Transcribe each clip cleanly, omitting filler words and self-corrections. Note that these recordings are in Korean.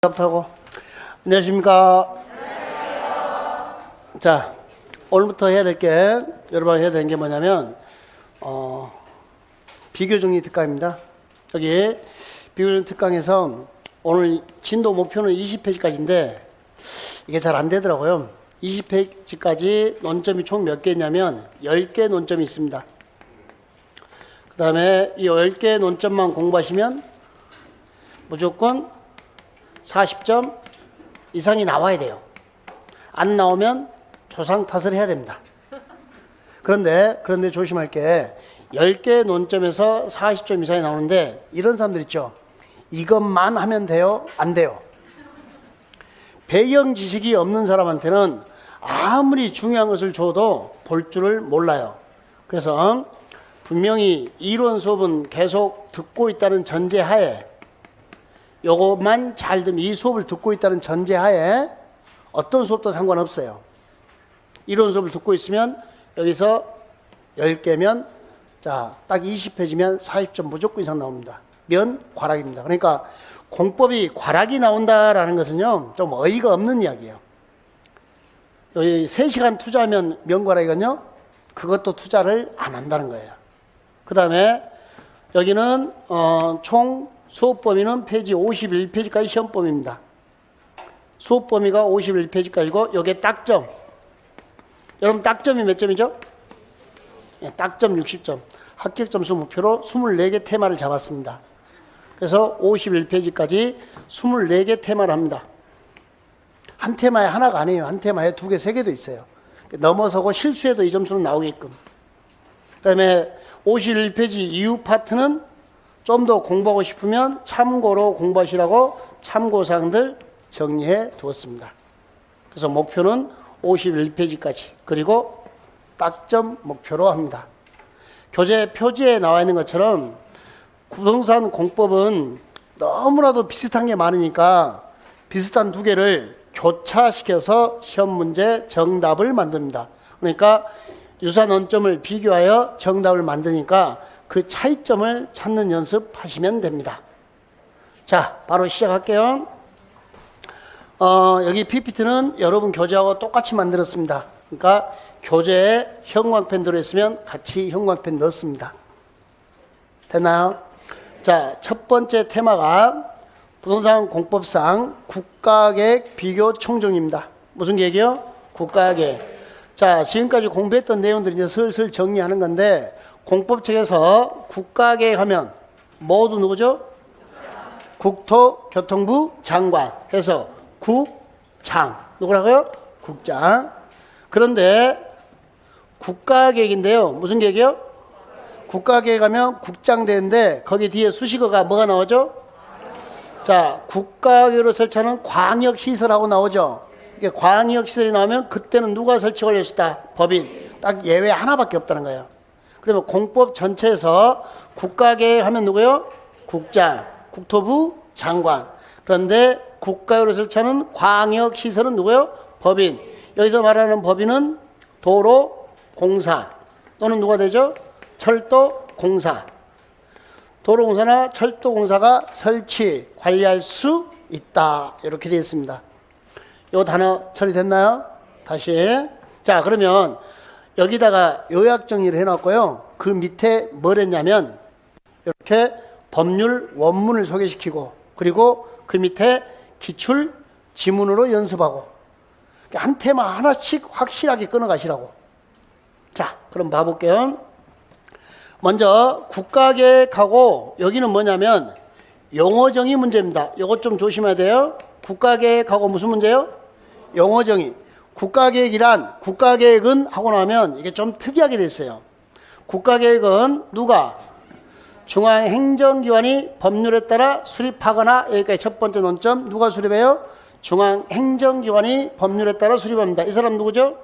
답하고 안녕하십니까. 자, 오늘부터 해야 될 게, 여러분 해야 되는 게 뭐냐면 비교정리 특강입니다. 여기 비교정리 특강에서 오늘 진도 목표는 20페이지까지인데 이게 잘 안 되더라고요. 20페이지까지 논점이 총 몇 개냐면 10개 논점이 있습니다. 그 다음에 이 10개 논점만 공부하시면 무조건 40점 이상이 나와야 돼요. 안 나오면 조상 탓을 해야 됩니다. 그런데 조심할 게 10개 논점에서 40점 이상이 나오는데 이런 사람들 있죠. 이것만 하면 돼요? 안 돼요. 배경 지식이 없는 사람한테는 아무리 중요한 것을 줘도 볼 줄을 몰라요. 그래서 분명히 이론 수업은 계속 듣고 있다는 전제하에, 요것만 잘 들으면, 이 수업을 듣고 있다는 전제하에 어떤 수업도 상관없어요. 이론 수업을 듣고 있으면 여기서 10개면 자, 딱 20페이지면 40점 무조건 이상 나옵니다. 면 과락입니다. 그러니까 공법이 과락이 나온다라는 것은요, 좀 어이가 없는 이야기예요. 여기 3시간 투자하면 면과락이거든요. 그것도 투자를 안 한다는 거예요. 그 다음에 여기는 총 수업 범위는 페이지 51페이지까지 시험 범위입니다. 수업 범위가 51페이지까지고 여기에 딱점. 여러분 딱점이 몇 점이죠? 딱점 60점. 합격 점수 목표로 24개 테마를 잡았습니다. 그래서 51페이지까지 24개 테마를 합니다. 한 테마에 하나가 아니에요. 한 테마에 2개, 3개도 있어요. 넘어서고 실수해도 이 점수는 나오게끔. 그 다음에 51페이지 이후 파트는 좀 더 공부하고 싶으면 참고로 공부하시라고 참고사항들 정리해 두었습니다. 그래서 목표는 51페이지까지, 그리고 딱점 목표로 합니다. 교재 표지에 나와 있는 것처럼 부동산 공법은 너무나도 비슷한 게 많으니까 비슷한 2개를 교차시켜서 시험 문제 정답을 만듭니다. 그러니까 유사 논점을 비교하여 정답을 만드니까 그 차이점을 찾는 연습하시면 됩니다. 자, 바로 시작할게요. 여기 PPT는 여러분 교재하고 똑같이 만들었습니다. 그러니까 교재에 형광펜 들어있으면 같이 형광펜 넣었습니다. 됐나요? 자, 첫 번째 테마가 부동산 공법상 국가계획 비교 총정리입니다. 무슨 계획이요? 국가계획. 자, 지금까지 공부했던 내용들이 이제 슬슬 정리하는 건데, 공법책에서 국가계획 하면 모두 누구죠? 국토교통부 장관 해서 국장. 누구라고요? 국장. 그런데 국가계획인데요. 무슨 계획이요? 국가계획 하면 국장 되는데 거기 뒤에 수식어가 뭐가 나오죠? 자, 국가계획으로 설치하는 광역시설하고 나오죠. 이게 광역시설이 나오면 그때는 누가 설치 걸렸다? 법인. 딱 예외 하나밖에 없다는 거예요. 그러면 공법 전체에서 국가계획 하면 누구요? 국장, 국토부 장관. 그런데 국가계획으로 설치하는 광역시설은 누구요? 법인. 여기서 말하는 법인은 도로공사 또는 누가 되죠? 철도공사. 도로공사나 철도공사가 설치, 관리할 수 있다. 이렇게 되어 있습니다. 이 단어 처리됐나요? 다시. 자, 그러면 여기다가 요약 정리를 해놨고요. 그 밑에 뭘 했냐면 이렇게 법률 원문을 소개시키고, 그리고 그 밑에 기출 지문으로 연습하고, 한 테마 하나씩 확실하게 끊어가시라고. 자, 그럼 봐볼게요. 먼저 국가계획하고, 여기는 뭐냐면 용어정의 문제입니다. 이것 좀 조심해야 돼요. 국가계획하고 무슨 문제요? 용어정의. 국가계획은 하고 나면 이게 좀 특이하게 됐어요. 국가계획은 누가? 중앙행정기관이 법률에 따라 수립하거나, 여기까지 첫 번째 논점. 누가 수립해요? 중앙행정기관이 법률에 따라 수립합니다. 이 사람 누구죠?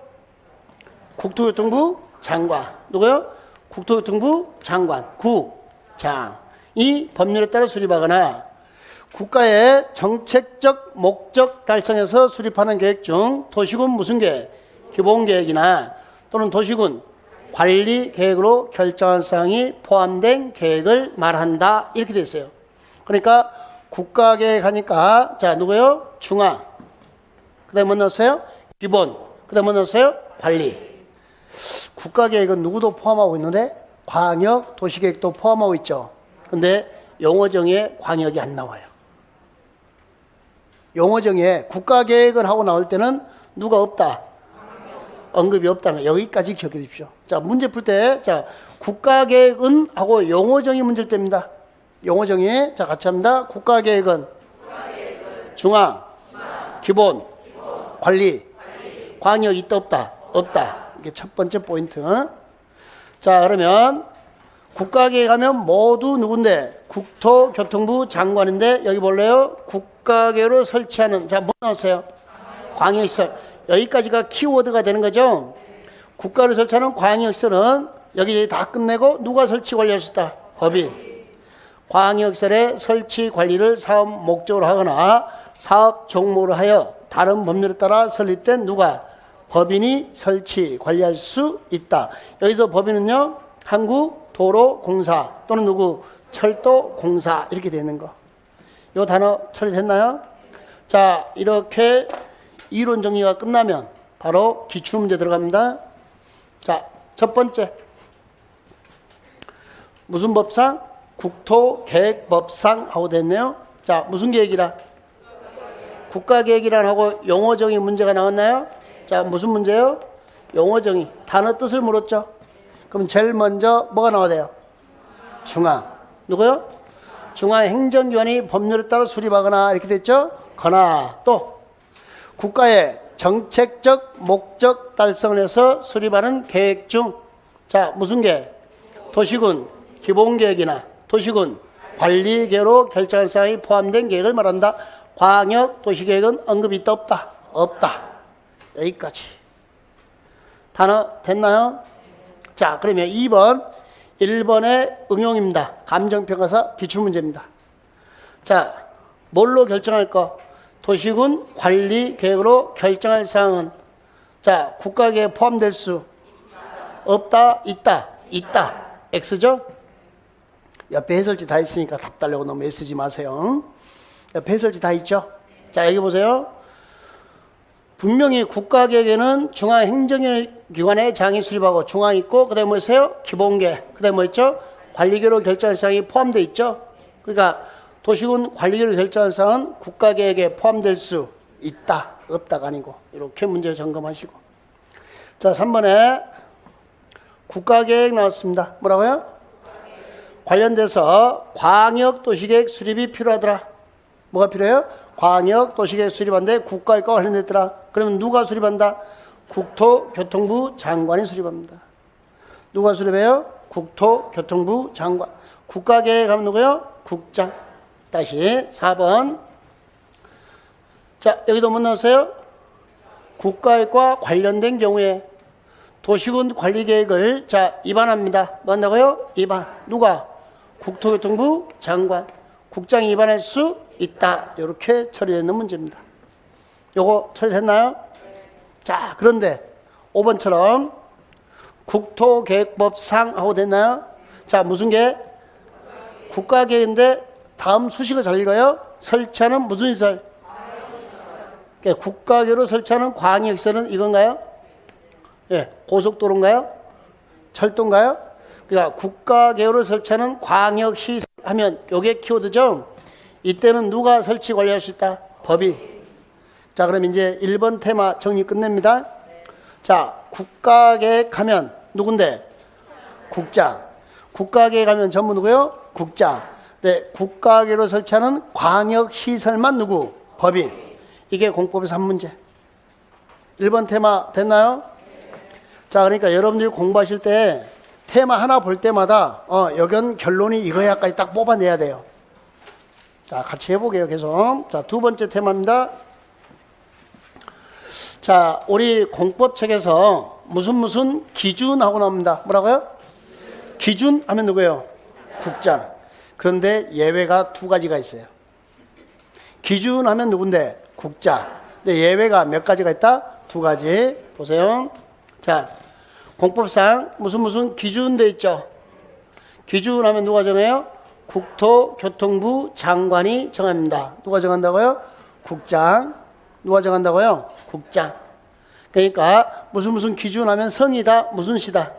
국토교통부 장관. 누구요? 국토교통부 장관. 국장이 법률에 따라 수립하거나, 국가의 정책적 목적 달성해서 수립하는 계획 중 도시군 무슨 계획? 기본계획이나 또는 도시군 관리계획으로 결정한 사항이 포함된 계획을 말한다. 이렇게 돼 있어요. 그러니까 국가계획 하니까, 자, 누구요? 중앙. 그 다음에 뭐 넣었어요? 기본. 그 다음에 뭐 넣었어요? 관리. 국가계획은 누구도 포함하고 있는데, 광역, 도시계획도 포함하고 있죠. 근데 용어정의에 광역이 안 나와요. 용어정의에 국가계획을 하고 나올 때는 누가 없다? 언급이 없다는 거. 여기까지 기억해 주십시오. 자, 문제 풀 때, 자, 국가계획은 하고 용어정의 문제일 때입니다. 용어정의, 자, 같이 합니다. 국가계획은 중앙, 기본, 관리, 광역 있다 없다? 없다. 이게 첫 번째 포인트. 자, 그러면 국가계획 하면 모두 누군데? 국토교통부 장관인데, 여기 볼래요? 국가계획으로 설치하는, 자, 뭐 나왔어요? 광역시설. 여기까지가 키워드가 되는 거죠. 국가를 설치하는 광역시설은 여기 다 끝내고 누가 설치 관리할 수 있다? 법인. 광역시설의 설치 관리를 사업 목적으로 하거나 사업 종목으로 하여 다른 법률에 따라 설립된 누가? 법인이 설치 관리할 수 있다. 여기서 법인은요, 한국도로공사 또는 누구? 철도공사 이렇게 되는 거. 이 단어 처리됐나요? 자, 이렇게 이론 정리가 끝나면 바로 기출문제 들어갑니다. 자, 첫 번째. 무슨 법상? 국토계획법상 하고 됐네요. 자, 무슨 계획이라? 국가계획이란 하고 용어정의 문제가 나왔나요? 자, 무슨 문제요? 용어정의. 단어 뜻을 물었죠. 그럼 제일 먼저 뭐가 나와야 돼요? 중앙. 누구요? 중앙행정기관이 법률에 따라 수립하거나 이렇게 됐죠? 거나 또 국가의 정책적 목적 달성을 해서 수립하는 계획 중, 자, 무슨 계획? 도시군 기본계획이나 도시군 관리계획으로 결정할 사항이 포함된 계획을 말한다. 광역 도시계획은 언급이 있다 없다? 없다. 여기까지. 단어 됐나요? 자, 그러면 2번 1번의 응용입니다. 감정평가사 기출문제입니다. 자, 뭘로 결정할 거? 도시군 관리계획으로 결정할 사항은, 자, 국가계획에 포함될 수 없다, 있다, 있다. X죠? 옆에 해설지 다 있으니까 답 달라고 너무 애쓰지 마세요. 옆에 해설지 다 있죠? 자, 여기 보세요. 분명히 국가계획에는 중앙행정기관의 장이 수립하고 중앙 있고, 그 다음에 뭐 있어요? 기본계획. 그 다음에 뭐 있죠? 관리계획으로 결정할 사항이 포함되어 있죠? 그러니까 도시군 관리계획을 결정한 사항은 국가계획에 포함될 수 있다, 없다가 아니고 이렇게 문제 점검하시고. 자, 3번에 국가계획 나왔습니다. 뭐라고요? 관련돼서 광역도시계획 수립이 필요하더라. 뭐가 필요해요? 광역도시계획 수립한데 국가계획과 관련됐더라. 그러면 누가 수립한다? 국토교통부 장관이 수립합니다. 누가 수립해요? 국토교통부 장관. 국가계획 하면 누구요? 국장. 다시 4번. 자, 여기도 뭐 넣었어요? 국가계획과 관련된 경우에 도시군 관리계획을, 자, 위반합니다. 뭐 한다고요? 위반. 누가? 국토교통부 장관. 국장이 위반할 수 있다. 이렇게 처리되는 문제입니다. 요거 처리됐나요? 자, 그런데 5번처럼 국토계획법상 하고 됐나요? 자, 무슨 계획? 국가계획인데 다음 수식을 잘 읽어요. 설치하는 무슨 시설? 그러니까 국가계획으로 설치하는 광역시설은 이건가요? 예, 고속도로인가요? 철도인가요? 그러니까 국가계획으로 설치하는 광역시설 하면 요게 키워드죠. 이때는 누가 설치 관리할 수 있다? 법인. 자, 그럼 이제 1번 테마 정리 끝냅니다. 자, 국가계획 하면 누군데? 국장. 국가계획 하면 전부 누구요? 국장. 네, 국가계획으로 설치하는 광역시설만 누구? 법인. 이게 공법에서 한 문제. 1번 테마 됐나요? 자, 그러니까 여러분들이 공부하실 때 테마 하나 볼 때마다 여견 결론이 이거야까지 딱 뽑아내야 돼요. 자, 같이 해보게요. 계속. 자, 두 번째 테마입니다. 자, 우리 공법책에서 무슨 기준하고 나옵니다. 뭐라고요? 기준 하면 누구예요? 국장. 그런데 예외가 두 가지가 있어요. 기준 하면 누군데? 국장. 근데 예외가 몇 가지가 있다? 두 가지. 보세요. 자, 공법상 무슨 기준 돼 있죠? 기준 하면 누가 정해요? 국토교통부 장관이 정합니다. 누가 정한다고요? 국장. 누가 정한다고요? 국장. 그러니까 무슨 기준 하면 성이다, 무슨 시다?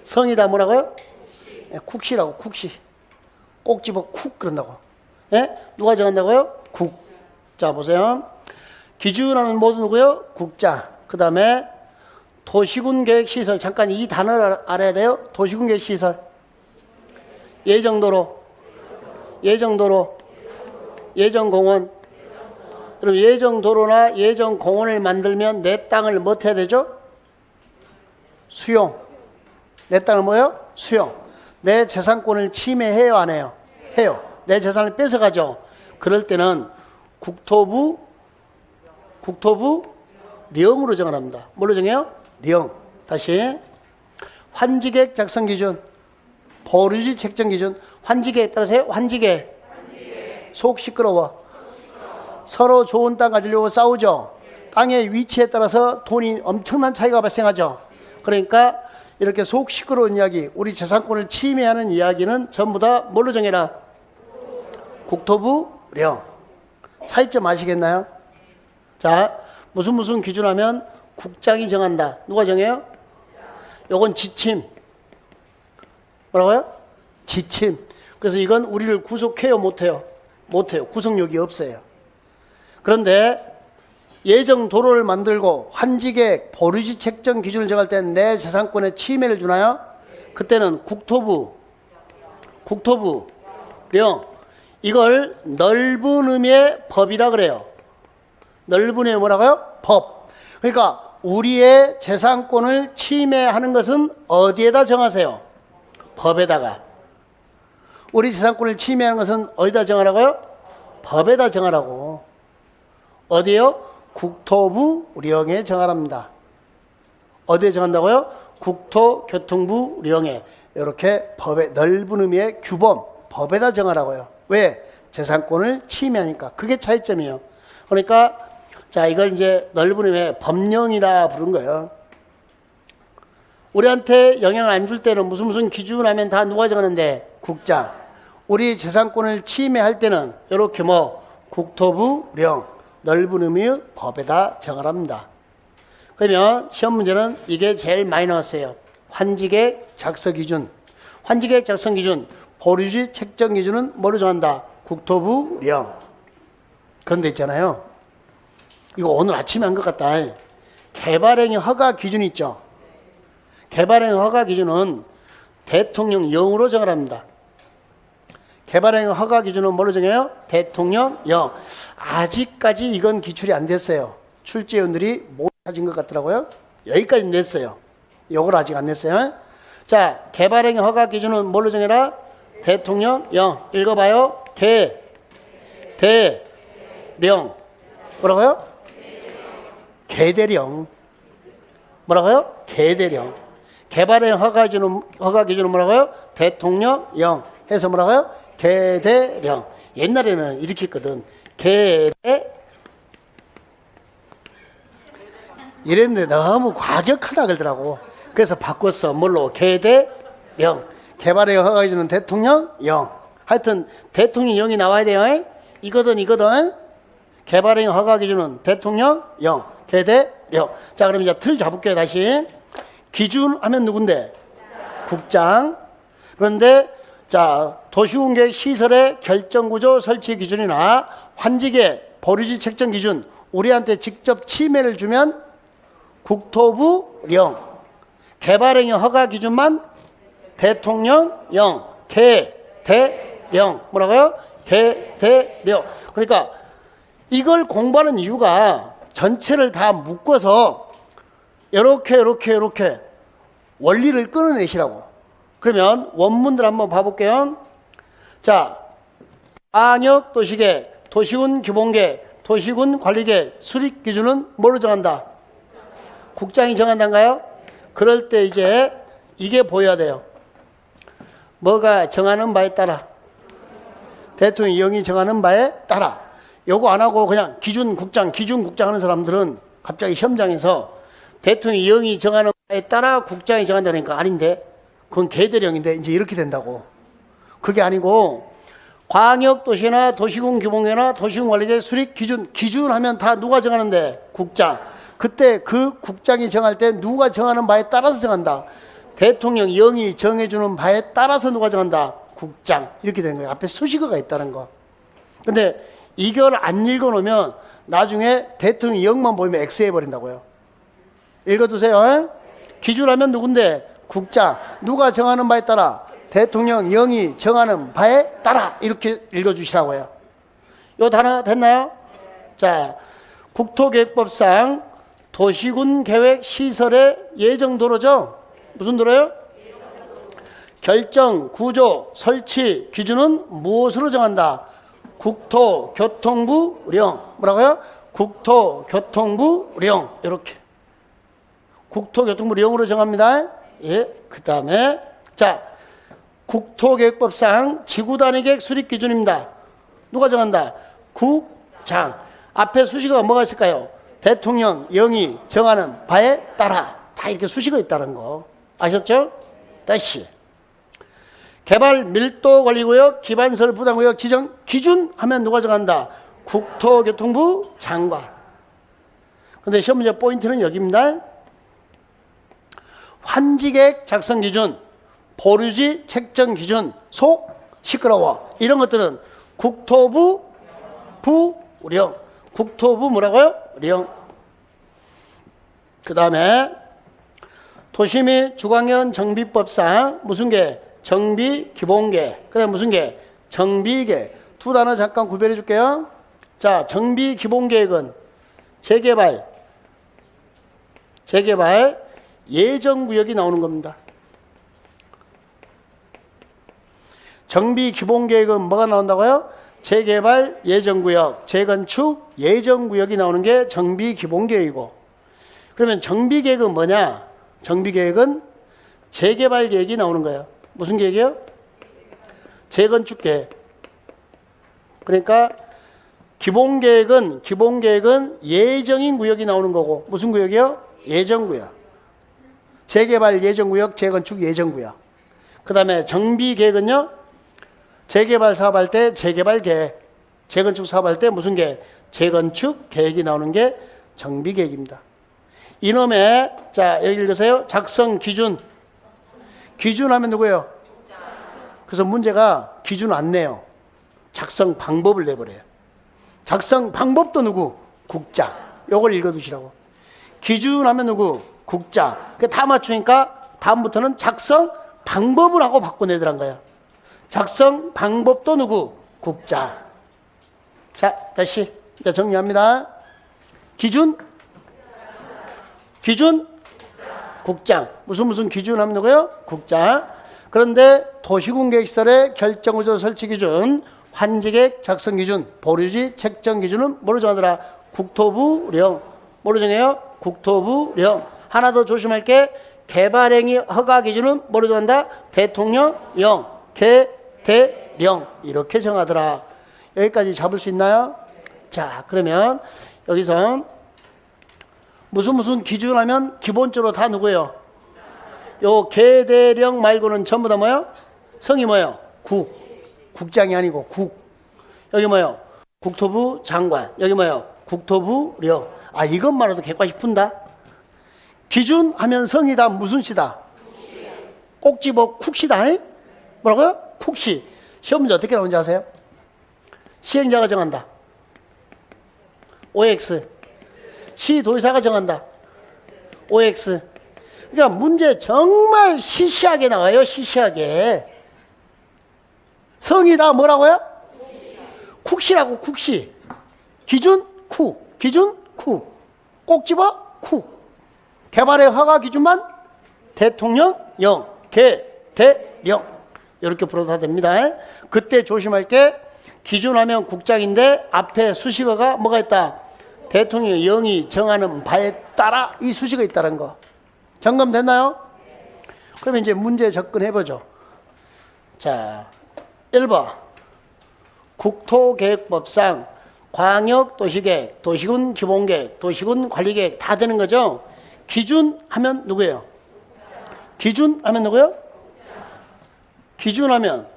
성이다 뭐라고요? 국시라고, 국시. 꼭 집어 쿡 그런다고. 예? 누가 정한다고요? 국. 자, 보세요. 기준하면 뭐 누구요? 국장. 그 다음에 도시군계획시설. 잠깐 이 단어를 알아야 돼요. 도시군계획시설. 예정도로, 예정도로, 예정공원. 그럼 예정도로나 예정공원을 만들면 내 땅을 뭐 해야 되죠? 수용. 내 땅을 뭐요? 수용. 내 재산권을 침해해요, 안 해요? 해요. 내 재산을 뺏어가죠. 그럴 때는 국토부 령으로 정합니다. 뭘로 정해요? 령. 다시. 환지계획 작성 기준, 보류지 책정 기준. 환지계획 따라서요. 환지계획. 속 시끄러워. 서로 좋은 땅 가지려고 싸우죠. 땅의 위치에 따라서 돈이 엄청난 차이가 발생하죠. 그러니까 이렇게 속 시끄러운 이야기, 우리 재산권을 침해하는 이야기는 전부 다 뭘로 정해라? 국토부령. 차이점 아시겠나요? 자, 무슨 기준하면 국장이 정한다. 누가 정해요? 요건 지침. 뭐라고요? 지침. 그래서 이건 우리를 구속해요, 못해요? 못해요. 구속력이 없어요. 그런데 예정 도로를 만들고 환지계획, 보류지 책정 기준을 정할 때는 내 재산권에 침해를 주나요? 그때는 국토부령. 이걸 넓은 의미의 법이라 그래요. 넓은 의미의 뭐라고요? 법. 그러니까 우리의 재산권을 침해하는 것은 어디에다 정하세요? 법에다가. 우리 재산권을 침해하는 것은 어디다 정하라고요? 법에다 정하라고. 어디에요? 국토부령에 정하랍니다. 어디에 정한다고요? 국토교통부령에. 이렇게 법의 넓은 의미의 규범, 법에다 정하라고요. 왜? 재산권을 침해하니까. 그게 차이점이에요. 그러니까 자, 이걸 이제 넓은 의미의 법령이라 부른 거예요. 우리한테 영향을 안 줄 때는 무슨 기준 하면 다 누가 정하는데? 국장. 우리 재산권을 침해할 때는 이렇게 뭐 국토부령, 넓은 의미의 법에다 정하랍니다. 그러면 시험 문제는 이게 제일 많이 나왔어요. 환지계획 작성 기준. 환지계획 작성 기준, 보류지 책정 기준은 뭐로 정한다? 국토부령. 그런 데 있잖아요. 이거 오늘 아침에 한 것 같다. 개발행위 허가 기준 있죠. 개발행위 허가 기준은 대통령령으로 정하랍니다. 개발행위 허가 기준은 뭘로 정해요? 대통령령. 아직까지 이건 기출이 안 됐어요. 출제위원들이 못 찾은 것 같더라고요. 여기까지 냈어요. 요걸 아직 안 냈어요. 자, 개발행위 허가 기준은 뭘로 정해라? 대통령령. 읽어봐요. 대령. 뭐라고요? 개대령. 뭐라고요? 개대령. 개발행위 허가 기준은 뭐라고요? 대통령령. 해서 뭐라고요? 개대령. 옛날에는 이렇게 했거든. 이랬는데 너무 과격하다 그러더라고. 그래서 바꿨어. 뭘로? 개대령. 개발행위 허가 기준은 대통령령. 하여튼 대통령령이 나와야 돼요. 이거든. 개발행위 허가 기준은 대통령령. 개대령. 자, 그럼 이제 틀 잡을게요. 다시. 기준 하면 누군데? 국장. 그런데 자, 도시군계획 시설의 결정구조 설치 기준이나 환지계 보류지 책정 기준, 우리한테 직접 침해를 주면 국토부령. 개발행위 허가 기준만 대통령령. 개대령. 뭐라고요? 개대령. 그러니까 이걸 공부하는 이유가 전체를 다 묶어서 이렇게 원리를 끊어내시라고. 그러면 원문들 한번 봐볼게요. 자, 광역도시계획, 도시군 규모계획, 도시군 관리계획, 수립 기준은 뭐로 정한다? 국장이 정한다인가요? 그럴 때 이제 이게 보여야 돼요. 뭐가 정하는 바에 따라, 대통령이 정하는 바에 따라. 요거 안 하고 그냥 기준국장 하는 사람들은 갑자기 시험장에서 대통령이 정하는 바에 따라 국장이 정한다니까 아닌데, 그건 개대령인데 이제 이렇게 된다고. 그게 아니고 광역도시나 도시군 규모계나 도시군 관리계 수립 기준, 기준하면 다 누가 정하는데? 국장. 그때 그 국장이 정할 때 누가 정하는 바에 따라서 정한다. 대통령 영이 정해주는 바에 따라서 누가 정한다? 국장. 이렇게 되는 거예요. 앞에 수식어가 있다는 거. 근데 이걸 안 읽어놓으면 나중에 대통령 영만 보이면 X 해버린다고요. 읽어두세요. 기준하면 누군데? 국장. 누가 정하는 바에 따라? 대통령 영이 정하는 바에 따라. 이렇게 읽어주시라고요. 요 단어 됐나요? 자, 국토계획법상 도시군 계획 시설의 예정도로죠. 무슨 도로요? 결정, 구조, 설치 기준은 무엇으로 정한다? 국토교통부령. 뭐라고요? 국토교통부령. 이렇게 국토교통부령으로 정합니다. 예. 그 다음에 자, 국토계획법상 지구단위계획 수립 기준입니다. 누가 정한다? 국장. 앞에 수식어가 뭐가 있을까요? 대통령 영이 정하는 바에 따라. 다 이렇게 수식어 있다는 거 아셨죠? 다시 개발 밀도 관리구역 기반시설 부담구역 지정 기준 하면 누가 정한다? 국토교통부 장관. 근데 시험 문제 포인트는 여기입니다. 환지계획 작성 기준, 보류지 책정 기준, 속 시끄러워 이런 것들은 국토부 부령. 국토부 뭐라고요? 령. 그 다음에 도시 및 주광현 정비법상 무슨 계? 정비 기본계. 그 다음에 무슨 계? 정비계. 두 단어 잠깐 구별해 줄게요. 자, 정비 기본계획은 재개발 예정구역이 나오는 겁니다. 정비 기본계획은 뭐가 나온다고요? 재개발 예정구역, 재건축 예정구역이 나오는 게 정비 기본계획이고, 그러면 정비계획은 뭐냐? 정비계획은 재개발 계획이 나오는 거예요. 무슨 계획이요? 재건축 계획. 그러니까 기본계획은 예정인 구역이 나오는 거고, 무슨 구역이요? 예정구역. 재개발 예정구역, 재건축 예정구역. 그 다음에 정비계획은요? 재개발 사업할 때 재개발 계획, 재건축 사업할 때 무슨 계획? 재건축 계획이 나오는 게 정비계획입니다. 이놈의 자 여기 읽으세요. 작성 기준. 기준하면 누구예요? 그래서 문제가 기준 안 내요. 작성 방법을 내버려요. 작성 방법도 누구? 국장. 요걸 읽어두시라고. 기준하면 누구? 국장. 다 맞추니까 다음부터는 작성 방법을 하고 바꿔내더란 거예요. 작성 방법도 누구? 국장. 자, 다시 이제 정리합니다. 기준 국장. 무슨 기준 하면 누구요? 국장. 그런데 도시군계획시설의 결정구조 설치 기준, 환지계획 작성 기준, 보류지 책정 기준은 뭐로 정하더라? 국토부령. 뭐로 정해요? 국토부령. 하나 더 조심할 게 개발행위 허가 기준은 뭐로 정한다? 대통령령. 대령. 이렇게 정하더라. 여기까지 잡을 수 있나요? 자, 그러면 여기서 무슨 기준 하면 기본적으로 다 누구예요? 요 개대령 말고는 전부 다 뭐예요? 성이 뭐예요? 국장이 아니고 국. 여기 뭐예요? 국토부 장관. 여기 뭐예요? 국토부령. 아, 이것만으로도 객관식 푼다. 기준 하면 성이 다 무슨 시다? 꼭 집어 쿡시다. 뭐라고요? 쿡시. 시험 문제 어떻게 나오는지 아세요? 시행자가 정한다. OX. 시도지사가 정한다. OX. 그러니까 문제 정말 시시하게 나와요. 시시하게. 성이 다 뭐라고요? 쿡시라고. 쿡시. 기준 쿡. 기준 쿡. 꼭 집어 쿡. 개발의 허가 기준만 대통령령. 대령. 이렇게 풀어도 다 됩니다. 그때 조심할 게 기준하면 국장인데 앞에 수식어가 뭐가 있다? 대통령 영이 정하는 바에 따라 이 수식어 있다는 거. 점검됐나요? 그러면 이제 문제 접근해보죠. 자, 1번. 국토계획법상 광역도시계획, 도시군 기본계획, 도시군 관리계획 다 되는 거죠? 기준 하면 누구예요? 기준 하면 누구예요? 기준 하면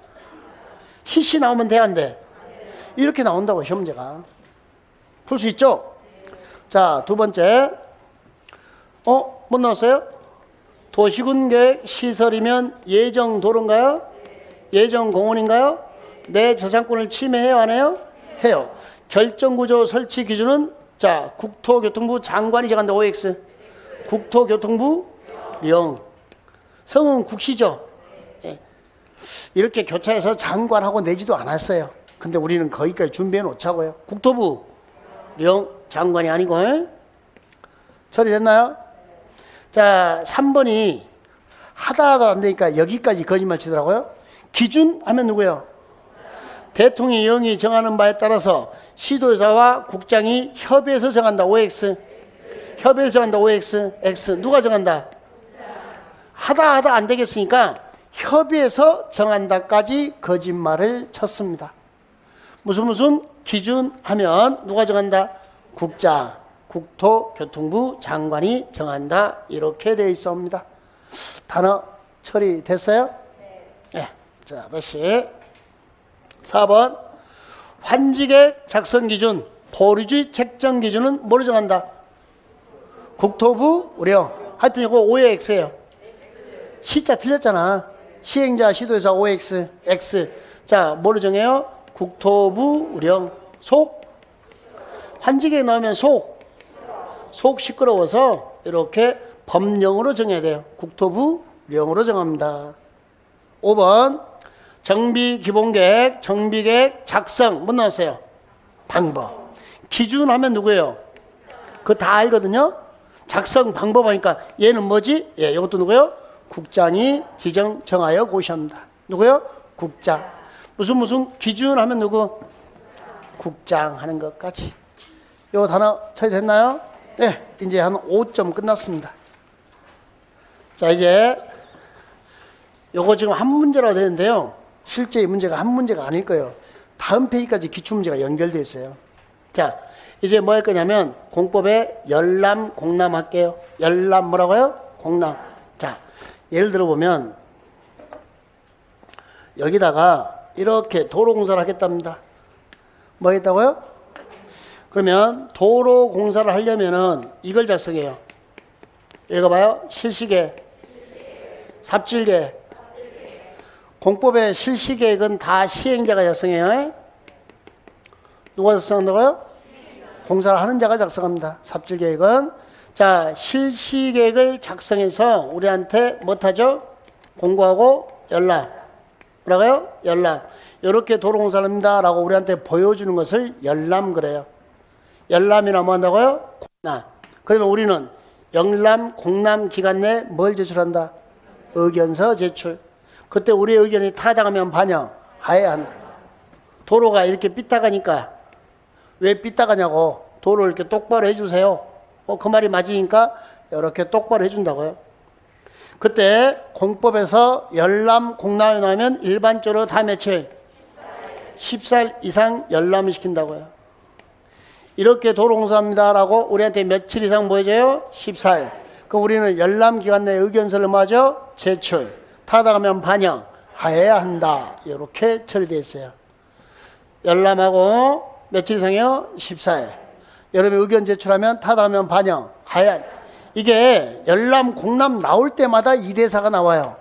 시시 나오면 돼, 안 돼? 이렇게 나온다고, 시험 문제가. 풀 수 있죠? 자, 두 번째. 뭐 나왔어요? 도시군계획 시설이면 예정도로인가요? 예정공원인가요? 내 저작권을 침해해요, 안 해요? 해요. 결정구조 설치 기준은 자, 국토교통부 장관이 정한다. OX. 국토교통부 령. 성은 국시죠. 예. 이렇게 교차해서 장관하고 내지도 않았어요. 근데 우리는 거기까지 준비해 놓자고요. 국토부 령 장관이 아니고. 처리됐나요? 자, 3번이 하다 안 되니까 여기까지 거짓말 치더라고요. 기준 하면 누구예요? 대통령이 정하는 바에 따라서 시도의사와 국장이 협의해서 정한다. OX. 협의해서 정한다. OX. X. 누가 정한다? 하다 안 되겠으니까 협의해서 정한다까지 거짓말을 쳤습니다. 무슨 기준 하면 누가 정한다? 국장. 국토교통부 장관이 정한다. 이렇게 되어 있습니다. 단어 처리됐어요? 네. 자, 다시 4번 환지계획 작성 기준, 보류지 책정 기준은 뭐를 정한다? 국토부 령. 하여튼 이거 O의 X예요. 시자 틀렸잖아. 시행자 시도의사 OX X. 자, 뭐를 정해요? 국토부 령. 속 환지계획 나오면 속 시끄러워서 이렇게 법령으로 정해야 돼요. 국토부 령으로 정합니다. 5번 정비기본계획, 정비계획 작성 뭐 나왔어요? 방법. 기준 하면 누구예요? 그거 다 알거든요. 작성 방법 하니까 얘는 뭐지? 예, 이것도 누구예요? 국장이 정하여 고시합니다. 누구요? 국장. 무슨 기준 하면 누구? 국장 하는 것까지. 요 단어 처리됐나요? 네, 이제 한 5점 끝났습니다. 자, 이제 요거 지금 한 문제라고 되는데요. 실제 이 문제가 한 문제가 아닐 거예요. 다음 페이지까지 기출문제가 연결되어 있어요. 자, 이제 뭐 할 거냐면 공법에 열람, 공람 할게요. 열람 뭐라고요? 공람. 자, 예를 들어 보면 여기다가 이렇게 도로공사를 하겠답니다. 뭐 하겠다고요? 그러면 도로공사를 하려면은 이걸 작성해요. 읽어봐요. 실시계획, 삽질계획. 공법의 실시계획은 다 시행자가 작성해요. 누가 작성한다고요? 공사를 하는 자가 작성합니다. 삽질계획은. 자, 실시계획을 작성해서 우리한테 못하죠? 공고하고 열람. 뭐라고요? 열람. 이렇게 도로공사를 합니다 라고 우리한테 보여주는 것을 열람 그래요. 열람이나 뭐 한다고요? 공람. 그러면 우리는 영람, 공람 기간 내에 뭘 제출한다? 의견서 제출. 그때 우리의 의견이 타당하면 반영해야 한다. 도로가 이렇게 삐딱하니까 왜 삐딱하냐고 도로를 이렇게 똑바로 해주세요. 그 말이 맞으니까 이렇게 똑바로 해준다고요. 그때 공법에서 열람, 공람이 나오면 일반적으로 다 며칠? 14일 이상 열람을 시킨다고요. 이렇게 도로공사합니다 라고 우리한테 며칠 이상 보여줘요? 14일. 그럼 우리는 열람 기간 내에 의견서를 뭐하죠? 제출. 타당하면 반영해야 한다. 이렇게 처리되어 있어요. 열람하고 며칠 이상이요? 14일. 여러분이 의견 제출하면 타당하면 반영해야 한다. 이게 열람, 공람 나올 때마다 이 대사가 나와요.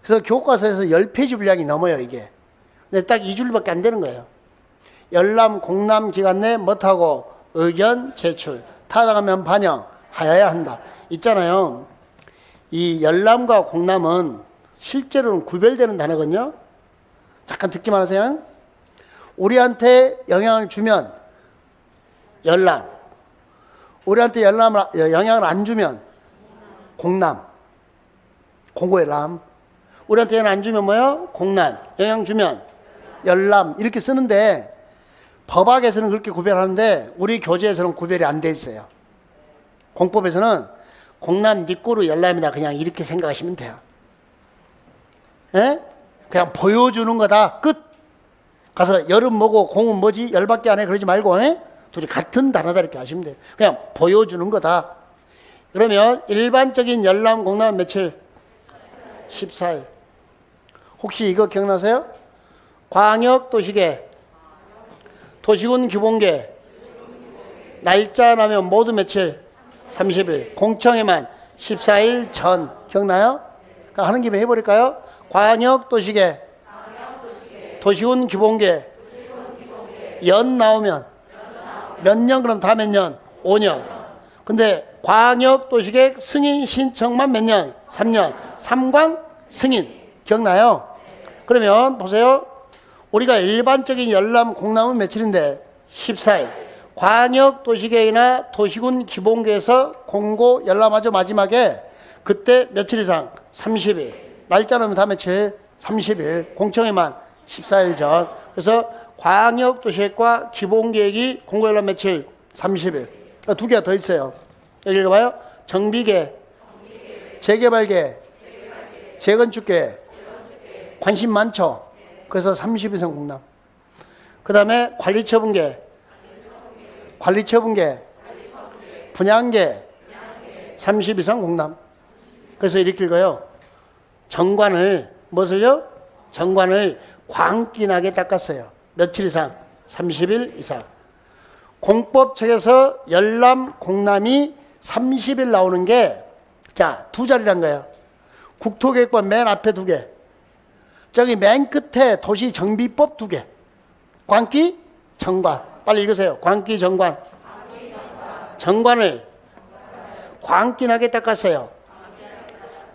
그래서 교과서에서 10페이지 분량이 넘어요, 이게. 근데 딱 2줄밖에 안 되는 거예요. 열람, 공람 기간 내에 못하고 의견 제출. 타당하면 반영하여야 한다. 있잖아요. 이 열람과 공람은 실제로는 구별되는 단어거든요. 잠깐 듣기만 하세요. 우리한테 영향을 주면 열람. 우리한테 영향을 안 주면 공람. 공고열람. 우리한테 영향 안 주면 뭐요? 공람. 영향 주면 열람. 이렇게 쓰는데 법학에서는 그렇게 구별하는데 우리 교재에서는 구별이 안 돼 있어요. 공법에서는 공람 니꼬르 열람이다. 그냥 이렇게 생각하시면 돼요. 에? 그냥 보여주는 거다. 끝. 가서 열은 뭐고 공은 뭐지? 열밖에 안 해. 그러지 말고 에? 둘이 같은 단어다 이렇게 하시면 돼요. 그냥 보여주는 거다. 그러면 일반적인 열람, 공람은 며칠? 14일. 혹시 이거 기억나세요? 광역도시계, 도시군 기본계, 날짜 나면 모두 며칠? 30일. 공청회만 14일 전. 기억나요? 그러니까 하는 김에 해버릴까요? 광역도시계, 도시군 기본계, 연 나오면 몇 년? 그럼 다 몇 년? 5년. 근데 광역도시계 승인 신청만 몇 년? 3년. 삼광 승인. 기억나요? 그러면 보세요. 우리가 일반적인 열람 공람은 며칠인데? 14일. 광역도시계나 도시군 기본계에서 공고 열람하죠. 마지막에 그때 며칠 이상? 30일. 날짜 넣으면 다 며칠? 30일. 공청회만 14일 전. 그래서 광역도시계획과 기본계획이 공고 열람 며칠? 30일. 두 개가 더 있어요. 여기 읽어봐요. 정비계, 재개발계, 재건축계. 관심 많죠? 그래서 30 이상 공람. 그 다음에 관리처분계, 분양계, 30 이상 공람. 그래서 이렇게 읽어요. 정관을, 무엇을요? 정관을 광기나게 닦았어요. 며칠 이상? 30일 이상. 공법책에서 열람, 공람이 30일 나오는 게, 자, 두 자리란 거예요. 국토계획법 맨 앞에 두 개. 저기 맨 끝에 도시정비법 두 개. 광기, 정관. 빨리 읽으세요. 광기, 정관. 정관을 광기나게 닦았어요.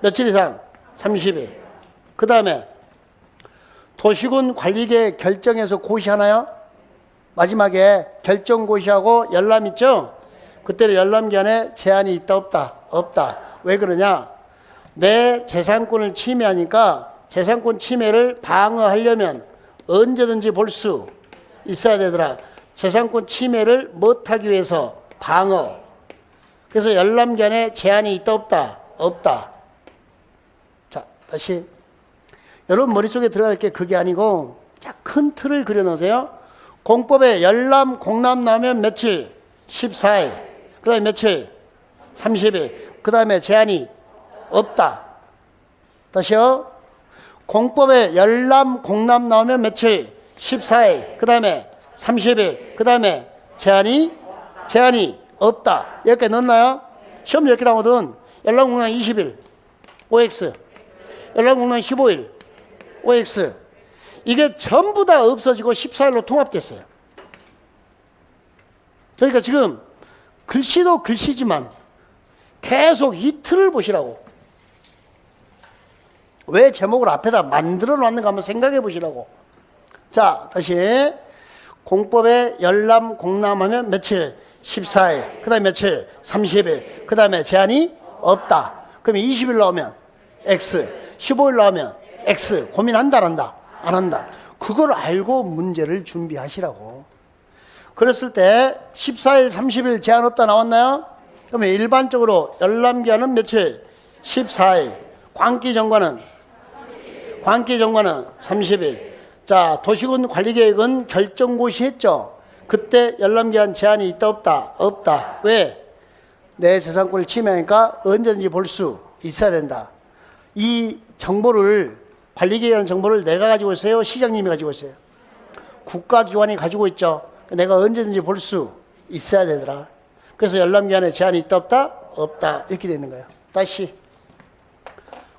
며칠 이상? 30일. 그 다음에 도시군 관리계 결정에서 고시하나요? 마지막에 결정 고시하고 열람 있죠? 그때는 열람 기한에 제한이 있다 없다? 없다. 왜 그러냐? 내 재산권을 침해하니까 재산권 침해를 방어하려면 언제든지 볼 수 있어야 되더라. 재산권 침해를 못하기 위해서 방어. 그래서 열람 기한에 제한이 있다 없다? 없다. 자, 다시. 여러분 머릿속에 들어갈 게 그게 아니고, 자, 큰 틀을 그려놓으세요. 공법에 열람, 공람 나오면 며칠? 14일. 그 다음에 며칠? 30일. 그 다음에 제한이 없다. 다시요. 공법에 열람, 공람 나오면 며칠? 14일. 그 다음에 30일. 그 다음에 제한이 없다. 여기까지 넣었나요? 시험 10개 나오거든. 열람, 공람 20일. OX. 열람, 공람 15일. OX. 이게 전부 다 없어지고 14일로 통합됐어요. 그러니까 지금 글씨도 글씨지만 계속 이 틀을 보시라고. 왜 제목을 앞에다 만들어 놨는가 한번 생각해 보시라고. 자, 다시. 공법에 열람, 공람하면 며칠? 14일. 그 다음에 며칠? 30일. 그 다음에 제한이 없다. 그러면 20일 나오면 X. 15일 나오면 X. 고민한다, 안 한다? 안 한다. 그걸 알고 문제를 준비하시라고. 그랬을 때 14일, 30일 제한 없다 나왔나요? 그러면 일반적으로 열람기한은 며칠? 14일. 광기정관은 30일. 자, 도시군 관리계획은 결정고시 했죠? 그때 열람기한 제한이 있다 없다? 없다. 왜? 내 재산권을 침해하니까 언제든지 볼 수 있어야 된다. 이 정보를, 관리계획이라는 정보를 내가 가지고 있어요? 시장님이 가지고 있어요? 국가기관이 가지고 있죠? 내가 언제든지 볼 수 있어야 되더라. 그래서 열람기한에 제한이 있다 없다? 없다. 이렇게 되는 거예요. 다시.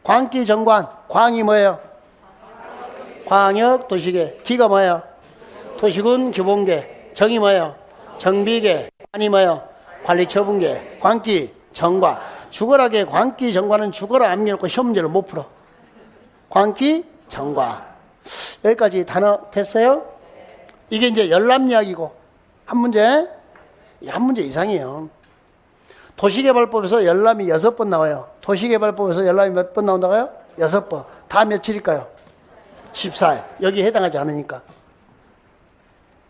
광기정관. 광이 뭐예요? 광역도시계. 기가 뭐예요? 도시군 기본계. 정이 뭐예요? 정비계. 관이 뭐예요? 관리처분계. 광기, 정관. 죽어라게 광기, 정관은 죽어라 암기해놓고 시험 문제를 못 풀어. 광기, 정관. 여기까지 단어 됐어요? 이게 이제 열람 이야기고. 한 문제 이상이에요. 도시개발법에서 열람이 6번 나와요. 도시개발법에서 열람이 몇 번 나온다고요? 6번. 다 며칠일까요? 14일. 여기 해당하지 않으니까.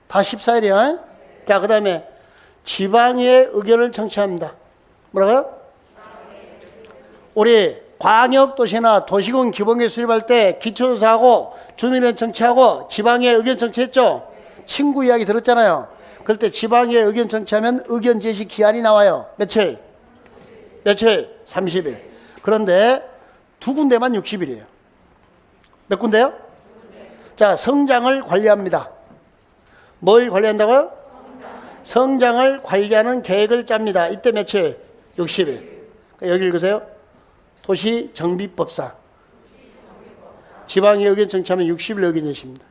다 14일이야. 자, 그 다음에 지방의 의견을 청취합니다. 뭐라고요? 우리 광역도시나 도시군 기본계 수립할 때 기초조사하고 주민의견 청취하고 지방의 의견 청취했죠? 친구 이야기 들었잖아요. 그럴 때 지방의 의견 청취하면 의견 제시 기한이 나와요. 며칠? 30일. 그런데 두 군데만 60일이에요. 몇 군데요? 자, 성장을 관리합니다. 뭘 관리한다고요? 성장을 관리하는 계획을 짭니다. 이때 며칠? 60일. 여기 읽으세요. 도시정비법상. 지방에 의견 청취하면 60일 의견 제시입니다.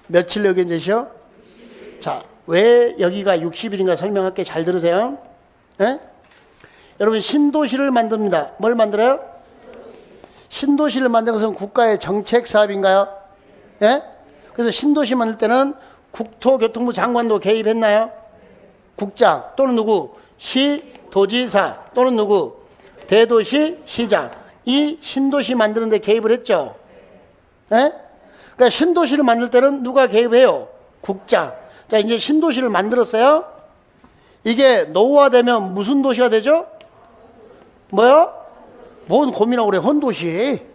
며칠 의견 제시요? 자, 왜 여기가 60일인가 설명할게. 잘 들으세요. 네? 여러분, 신도시를 만듭니다. 뭘 만들어요? 신도시를 만드는 것은 국가의 정책 사업인가요? 예? 그래서 신도시 만들 때는 국토교통부 장관도 개입했나요? 국장 또는 누구? 시도지사 또는 누구? 대도시 시장. 이 신도시 만드는 데 개입을 했죠. 예? 그러니까 신도시를 만들 때는 누가 개입해요? 국장. 자, 이제 신도시를 만들었어요. 이게 노후화되면 무슨 도시가 되죠? 뭐요? 뭔 고민하고 그래. 헌도시.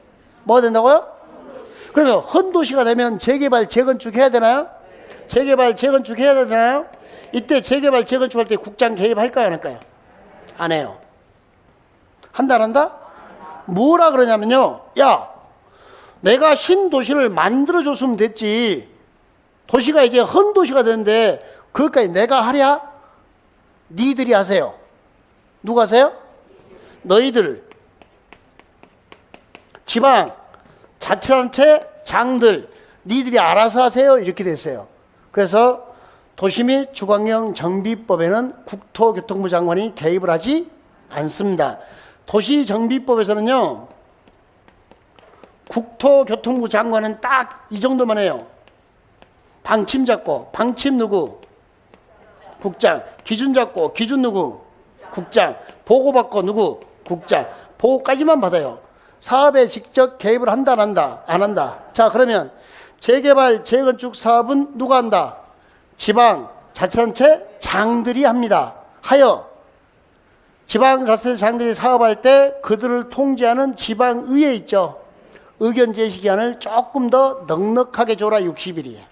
뭐가 된다고요? 그러면 헌도시가 되면 재개발 재건축 해야 되나요? 재개발 재건축 해야 되나요? 이때 재개발 재건축할 때 국장 개입할까요? 안 할까요? 안 해요. 한다 안 한다? 뭐라 그러냐면요, 야, 내가 신도시를 만들어줬으면 됐지. 도시가 이제 헌도시가 되는데 그것까지 내가 하랴? 니들이 하세요. 누가 하세요? 너희들. 지방 자치단체 장들 니들이 알아서 하세요. 이렇게 됐어요. 그래서 도시 및 주거환경 정비법에는 국토교통부 장관이 개입을 하지 않습니다. 도시정비법에서는요, 국토교통부 장관은 딱 이 정도만 해요. 방침 잡고, 방침 누구? 국장. 기준 잡고, 기준 누구? 국장. 보고받고 누구? 국장. 보고까지만 받아요. 사업에 직접 개입을 한다 안 한다? 안 한다. 자, 그러면 재개발 재건축 사업은 누가 한다? 지방 자치단체 장들이 합니다. 하여 지방 자치단체 장들이 사업할 때 그들을 통제하는 지방의회 있죠. 의견 제시 기한을 조금 더 넉넉하게 줘라. 60일이에요.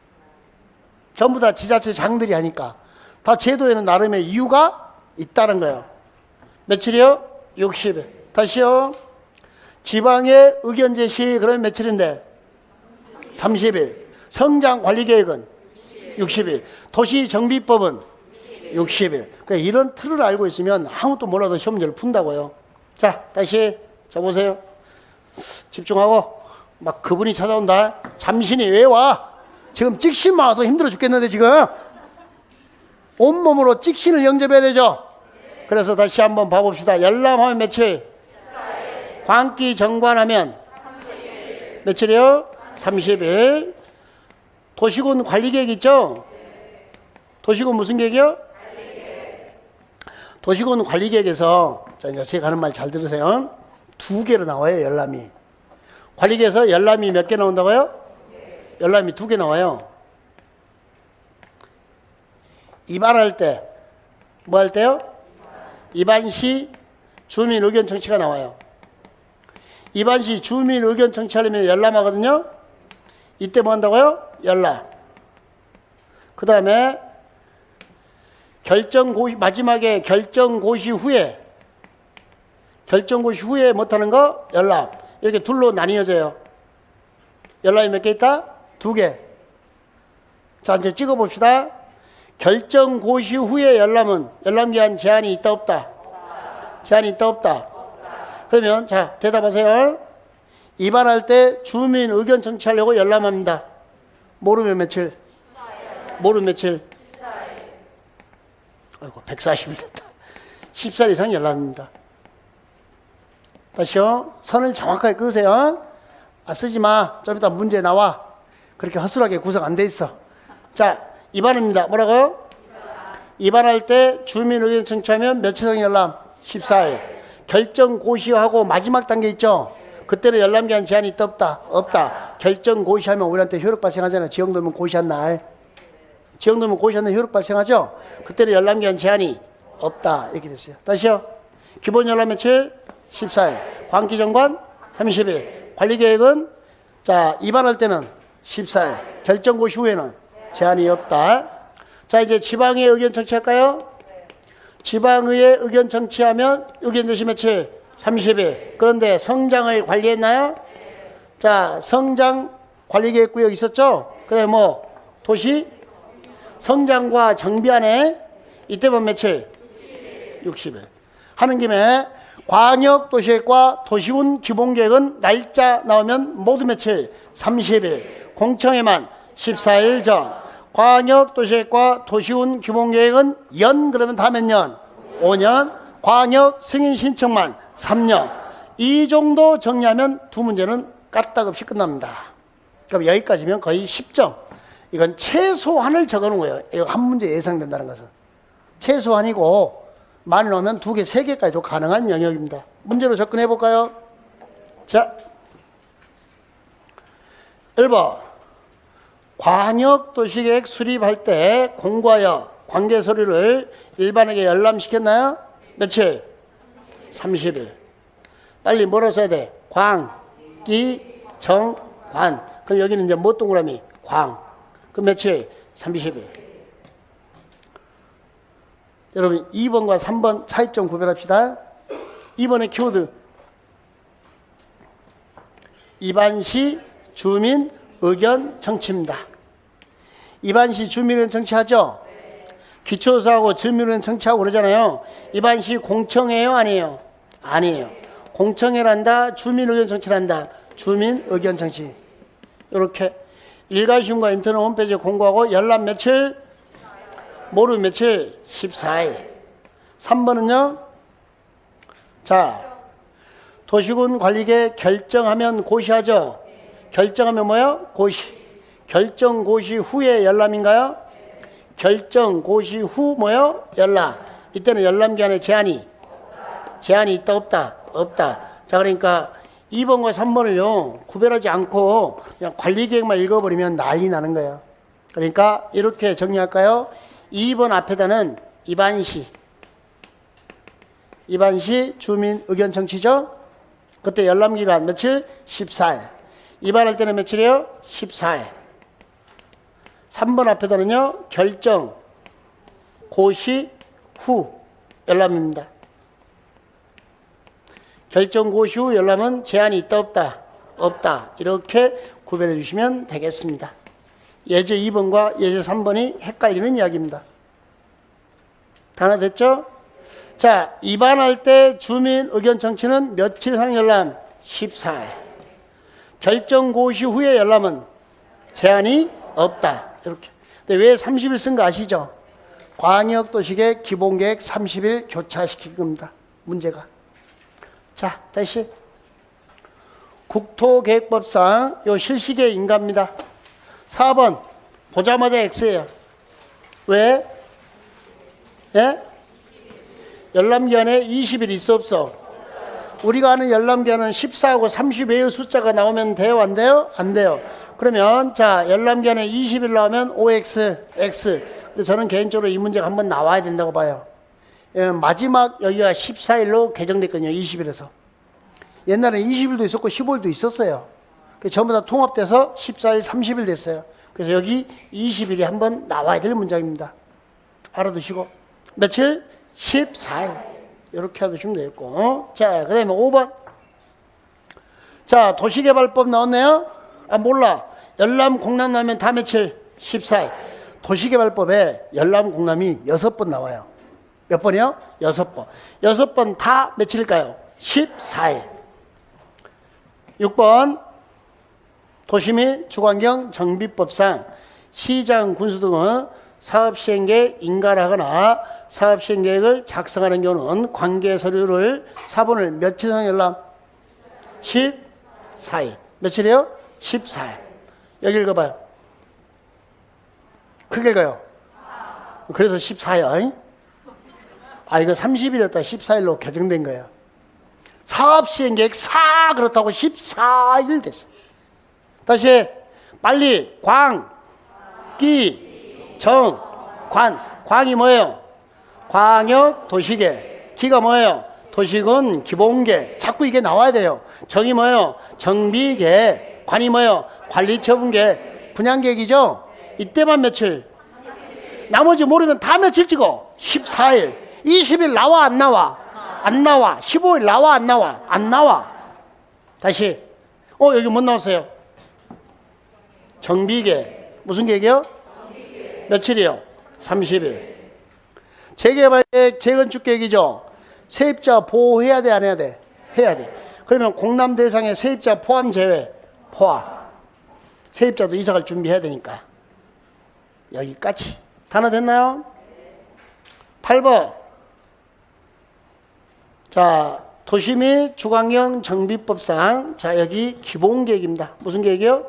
전부 다 지자체 장들이 하니까 다 제도에는 나름의 이유가 있다는 거예요. 며칠이요? 60일. 다시요. 지방의 의견 제시 그러면 며칠인데? 30일. 성장 관리 계획은 60일. 도시정비법은 60일. 그러니까 이런 틀을 알고 있으면 아무것도 몰라도 시험 문제를 푼다고요. 자, 다시 자 보세요. 집중하고. 막 그분이 찾아온다. 잠시니 왜 와? 지금 찍신만 와도 힘들어 죽겠는데 지금 온몸으로 찍신을 영접해야 되죠. 그래서 다시 한번 봐봅시다. 열람하면 며칠? 광기 정관하면 며칠이요? 30일. 도시군 관리계획 있죠? 도시군 무슨 계획이요? 도시군 관리계획에서, 자, 이제 제가 하는 말 잘 들으세요. 2개로 나와요, 열람이. 관리계획에서 열람이 몇 개 나온다고요? 열람이 2개 나와요. 입안할 때, 뭐 할 때요? 입안시 주민 의견 청취가 나와요. 입안시 주민 의견 청취하려면 열람하거든요. 이때 뭐 한다고요? 열람. 그 다음에 결정고시, 마지막에 결정고시 후에 못하는 거 열람. 이렇게 둘로 나뉘어져요. 열람이 몇 개 있다? 2개. 자, 이제 찍어봅시다. 결정고시 후에 열람은 열람기한 제한이 있다 없다? 제한이 있다 없다? 그러면 자, 대답하세요. 입안할 때 주민 의견 청취하려고 열람합니다. 모르면 며칠? 모르면 며칠? 아이고, 140일 됐다. 10살 이상 열람입니다. 다시요. 선을 정확하게 끄세요. 아, 쓰지 마. 좀 이따 문제 나와. 그렇게 허술하게 구성 안 돼 있어. 자, 입안입니다. 뭐라고요? 입안할 때 주민 의견 청취하면 며칠 이상 열람? 14일. 결정 고시하고 마지막 단계 있죠? 그때는 열람기한 제한이 있다 없다? 없다. 결정 고시하면 우리한테 효력 발생하잖아요. 지역도면 고시한 날. 지역도면 고시한 날 효력 발생하죠? 그때는 열람기한 제한이 없다. 이렇게 됐어요. 다시요. 기본 열람 며칠? 14일. 광기정관 30일. 관리계획은 자, 입안할 때는 14일. 결정고시 후에는 제한이 없다. 자, 이제 지방의 의견 청취할까요? 지방의회 의견 청취하면 의견 제시 며칠? 30일. 그런데 성장을 관리했나요? 자, 성장 관리계획구역 있었죠? 그다음에 뭐 도시 성장과 정비안에 이때만 며칠? 60일. 하는 김에 광역도시계획과 도시군 기본계획은 날짜 나오면 모두 며칠? 30일. 공청회만 14일 전. 광역도시계획과 도시군 기본계획은 연 그러면 다 몇 년? 5년. 광역 승인 신청만 3년. 이 정도 정리하면 두 문제는 까딱없이 끝납니다. 그럼 여기까지면 거의 10점. 이건 최소한을 적어놓은 거예요. 이거 한 문제 예상된다는 것은. 최소한이고 많이 나오면 2개, 3개까지도 가능한 영역입니다. 문제로 접근해 볼까요? 자, 1번. 광역도시계획 수립할 때 공고하여 관계 서류를 일반에게 열람시켰나요? 며칠? 30일. 빨리 뭐로 써야 돼? 광, 기, 정, 관. 그럼 여기는 이제 뭐 동그라미? 광. 그럼 며칠? 30일. 여러분 2번과 3번 차이점 구별합시다. 2번의 키워드. 이반시 주민 의견 청취입니다. 이반시 주민 의견 청취하죠? 기초사하고 주민 의견 청취하고 그러잖아요. 이반시 공청회요? 아니에요? 아니에요. 공청회란다. 주민 의견 청취란다. 주민 의견 청취. 이렇게 일가시움과 인터넷 홈페이지에 공고하고 열람 며칠? 모르 며칠? 14일. 3번은요. 자, 도시군 관리계 결정하면 고시하죠. 결정하면 뭐요? 고시. 결정 고시 후에 열람인가요? 결정 고시 후 뭐요? 열람. 이때는 열람 기한에 제한이 있다 없다? 없다. 자, 그러니까 2번과 3번을요 구별하지 않고 그냥 관리계획만 읽어버리면 난리 나는 거예요. 그러니까 이렇게 정리할까요? 2번 앞에다는 이반시 주민 의견 청취죠. 그때 열람기간 며칠? 14일. 이반할 때는 며칠이에요? 14일. 3번 앞에다는요 결정 고시 후 열람입니다. 결정 고시 후 열람은 제한이 있다 없다? 없다. 이렇게 구별해 주시면 되겠습니다. 예제 2번과 예제 3번이 헷갈리는 이야기입니다. 다 하나 됐죠? 자, 입안할 때 주민 의견 청취는 며칠 이상 열람? 14일. 결정 고시 후에 열람은 제한이 없다. 이렇게. 근데 왜 30일 쓴 거 아시죠? 광역도시계획 기본계획 30일 교차시킨 겁니다. 문제가. 자, 다시. 국토계획법상 요 실시계 인가입니다. 4번 보자마자 X예요. 왜? 예? 열람기한에 20일 있어 없어? 우리가 아는 열람기한은 14하고 30외의 숫자가 나오면 돼요? 안 돼요? 안 돼요. 그러면 자 열람기한에 20일 나오면 OX, X. 근데 저는 개인적으로 이 문제가 한번 나와야 된다고 봐요. 예, 마지막 여기가 14일로 개정됐거든요. 20일에서. 옛날에 20일도 있었고 15일도 있었어요. 전부 다 통합돼서 14일, 30일 됐어요. 그래서 여기 20일이 한번 나와야 될 문장입니다. 알아두시고. 며칠? 14일. 이렇게 알아두시면 되겠고. 자, 그 다음에 5번. 자, 도시개발법 나왔네요? 아, 몰라. 열람, 공람 나오면 다 며칠? 14일. 도시개발법에 열람, 공람이 6번 나와요. 몇 번이요? 6번. 6번 다 며칠일까요? 14일. 6번. 도시 및 주관경 정비법상 시장, 군수 등은 사업시행계획 인가를 하거나 사업시행계획을 작성하는 경우는 관계서류를 사본을 며칠 이상 열람? 14일. 며칠이에요? 14일. 여기 읽어봐요. 크게 읽어요. 그래서 14일. 아, 이거 30일이었다 14일로 개정된 거예요. 사업시행계획 그렇다고 14일 됐어. 다시 빨리 광, 기, 정, 관. 광이 뭐예요? 광역도시계. 기가 뭐예요? 도시군 기본계. 자꾸 이게 나와야 돼요. 정이 뭐예요? 정비계. 관이 뭐예요? 관리처분계. 분양계획이죠? 이때만 며칠? 나머지 모르면 다 며칠 찍어? 14일. 20일 나와 안 나와? 안 나와. 15일 나와 안 나와? 안 나와. 다시. 여기 못 나왔어요. 정비계획. 무슨 계획이요? 며칠이요? 30일. 재개발계획, 재건축계획이죠. 세입자 보호해야 돼, 안 해야 돼? 해야 돼. 그러면 공람 대상에 세입자 포함 제외? 포함. 세입자도 이사갈 준비해야 되니까. 여기까지. 단어 됐나요? 8번. 자, 도시 및 주관경 정비법상, 자, 여기 기본계획입니다. 무슨 계획이요?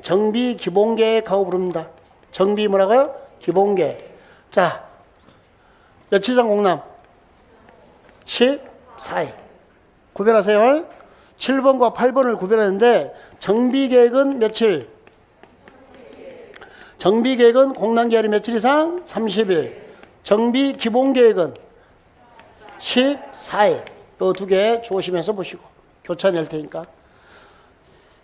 정비 기본계획하고 부릅니다. 정비 뭐라고요? 기본계획. 자, 며칠상 공람? 14일. 구별하세요. 7번과 8번을 구별하는데, 정비계획은 며칠? 정비계획은 공람기한이 며칠 이상? 30일. 정비 기본계획은 14일. 이 두 개 조심해서 보시고 교차 낼 테니까.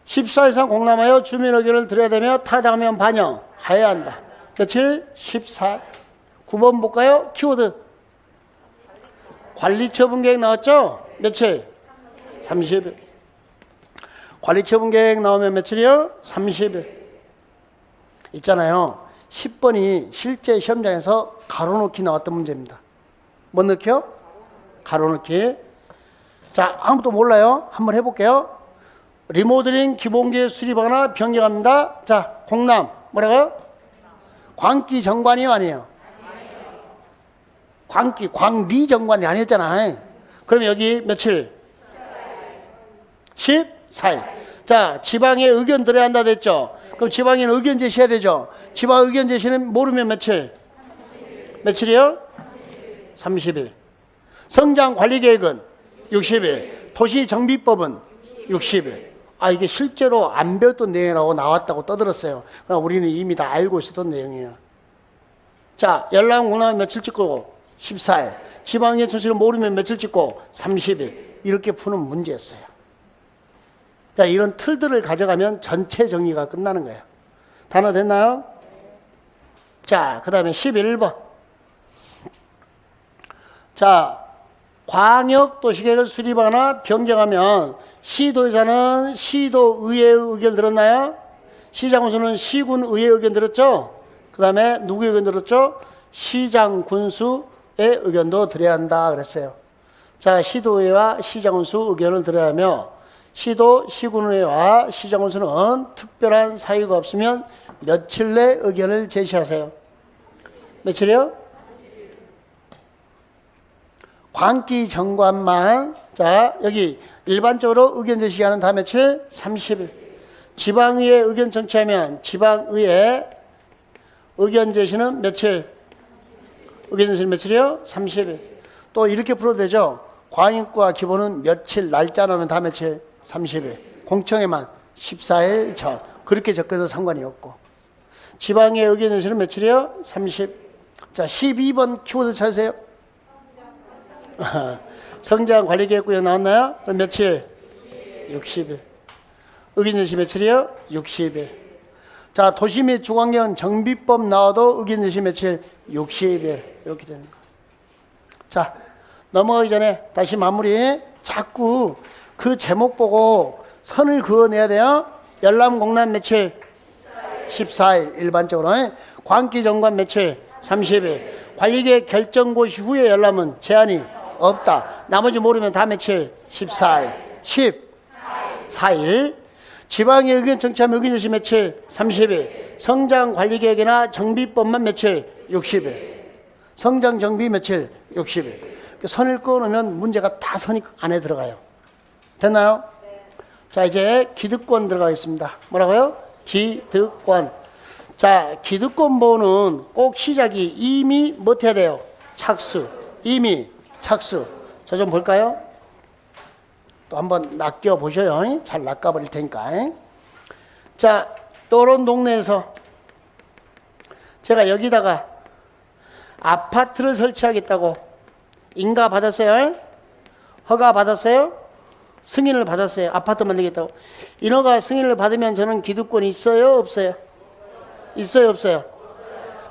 14일 이상 공람하여 주민 의견을 들어야 되며 타당하면 반영하여야 한다. 며칠? 14일. 9번 볼까요? 키워드. 관리처분계획 나왔죠? 며칠? 30일. 관리처분계획 나오면 며칠이요? 30일. 있잖아요. 10번이 실제 시험장에서 가로놓기 나왔던 문제입니다. 뭐 넣기요? 가로놓기. 자, 아무도 몰라요? 한번 해볼게요. 리모델링 기본계획 수립하거나 변경합니다. 자, 공람 뭐라고요? 광기 정관이요, 아니에요? 광리 정관이 아니었잖아. 그럼 여기 며칠? 14일. 자, 지방에 의견 들어야 한다 됐죠? 그럼 지방에는 의견 제시해야 되죠? 지방 의견 제시는 모르면 며칠? 며칠이요? 30일. 성장관리계획은 60일. 도시정비법은 60일. 아, 이게 실제로 안 배웠던 내용이라고 나왔다고 떠들었어요. 그러나 우리는 이미 다 알고 있었던 내용이에요. 자, 열람 공람 며칠 찍고 14일. 지방의 전체를 모르면 며칠 찍고 30일. 이렇게 푸는 문제였어요. 자, 이런 틀들을 가져가면 전체 정리가 끝나는 거예요. 단어 됐나요? 자, 그 다음에 11번. 자, 광역도시계획을 수립하거나 변경하면 시도에서는 시도의회의 의견 들었나요? 시장군수는 시군의회 의견 들었죠? 그 다음에 누구 의견 들었죠? 시장군수의 의견도 들어야 한다 그랬어요. 자, 시도의회와 시장군수 의견을 들어야 하며 시도, 시군의회와 시장군수는 특별한 사유가 없으면 며칠 내 의견을 제시하세요. 며칠이요? 광기 정관만. 자, 여기 일반적으로 의견 제시하는 다 며칠? 30일. 지방의회 의견 전체하면 지방의회 의견 제시는 며칠? 의견 제시는 며칠이요? 30일. 또 이렇게 풀어도 되죠. 광역과 기본은 며칠 날짜 나오면 다 며칠? 30일. 공청회만 14일 전. 그렇게 적혀도 상관이 없고. 지방의 의견 제시는 며칠이요? 30. 자, 12번 키워드 찾으세요. 성장관리계획구역 나왔나요? 그럼 며칠? 60일. 의견 제시 며칠이요? 60일. 자, 도시 및 주관경 정비법 나와도 의견 제시 며칠? 60일. 이렇게 되는 거. 자, 넘어가기 전에 다시 마무리. 자꾸 그 제목 보고 선을 그어내야 돼요. 열람 공람 며칠? 14일. 일반적으로. 광기정관 며칠? 30일. 관리계획 결정고시 후에 열람은 제한이 없다. 나머지 모르면 다 며칠? 14일. 14일. 지방의 의견 정치하면 의견 제시 며칠? 30일. 성장관리계획이나 정비법만 며칠? 60일. 성장정비 며칠? 60일. 선을 그어놓으면 문제가 다 선이 안에 들어가요. 됐나요? 자, 이제 기득권 들어가겠습니다. 뭐라고요? 기득권. 자, 기득권보호는 꼭 시작이 이미 못해야 돼요. 착수. 이미 착수. 저 좀 볼까요? 또 한번 낚여 보셔요. 잘 낚아버릴 테니까. 자, 이런 동네에서 제가 여기다가 아파트를 설치하겠다고 인가 받았어요? 허가 받았어요? 승인을 받았어요. 아파트 만들겠다고. 인허가 승인을 받으면 저는 기득권이 있어요? 없어요? 있어요? 없어요?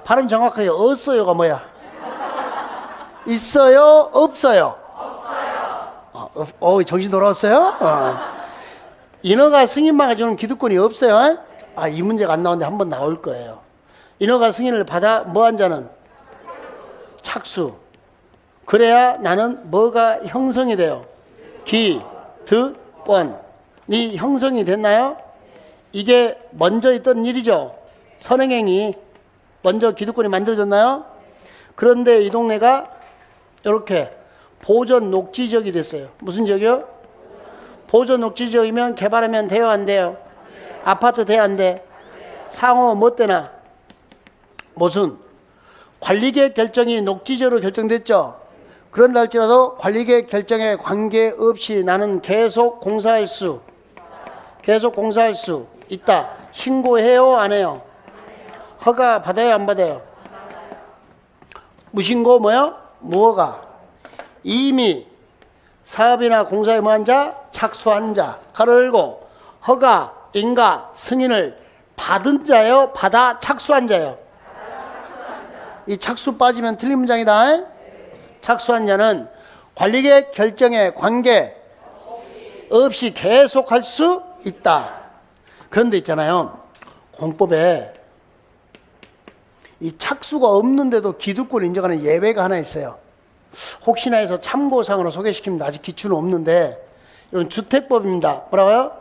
발음 정확하게 없어요가 뭐야? 있어요? 없어요? 정신 돌아왔어요? 인허가 승인만 가지고는 기득권이 없어요. 이 문제가 안 나오는데 한번 나올 거예요. 인허가 승인을 받아 뭐 한 자는 착수. 그래야 나는 뭐가 형성이 돼요? 기득권. 이 형성이 됐나요? 이게 먼저 있던 일이죠. 선행행위. 먼저 기득권이 만들어졌나요? 그런데 이 동네가 이렇게 보전 녹지 지역이 됐어요. 무슨 지역이요? 보전 녹지 지역이면 개발하면 돼요, 안 돼요? 아파트 돼, 안 돼? 상호 뭐 되나? 무슨? 관리계획 결정이 녹지지역으로 결정됐죠? 그런다 할지라도 관리계획 결정에 관계없이 나는 계속 공사할 수 있다. 신고해요, 안 해요? 허가 받아요, 안 받아요? 무신고 뭐요? 무허가. 이미 사업이나 공사에 뭐한 자? 착수한 자. 가로 열고 허가, 인가, 승인을 받은 자요? 받아 착수한 자요? 이 착수 빠지면 틀린 문장이다. 착수한 자는 관리계획 결정에 관계 없이 계속할 수 있다. 그런데 있잖아요. 공법에 이 착수가 없는데도 기득권을 인정하는 예외가 하나 있어요. 혹시나 해서 참고사항으로 소개시킵니다. 아직 기출은 없는데 이건 주택법입니다. 뭐라고요?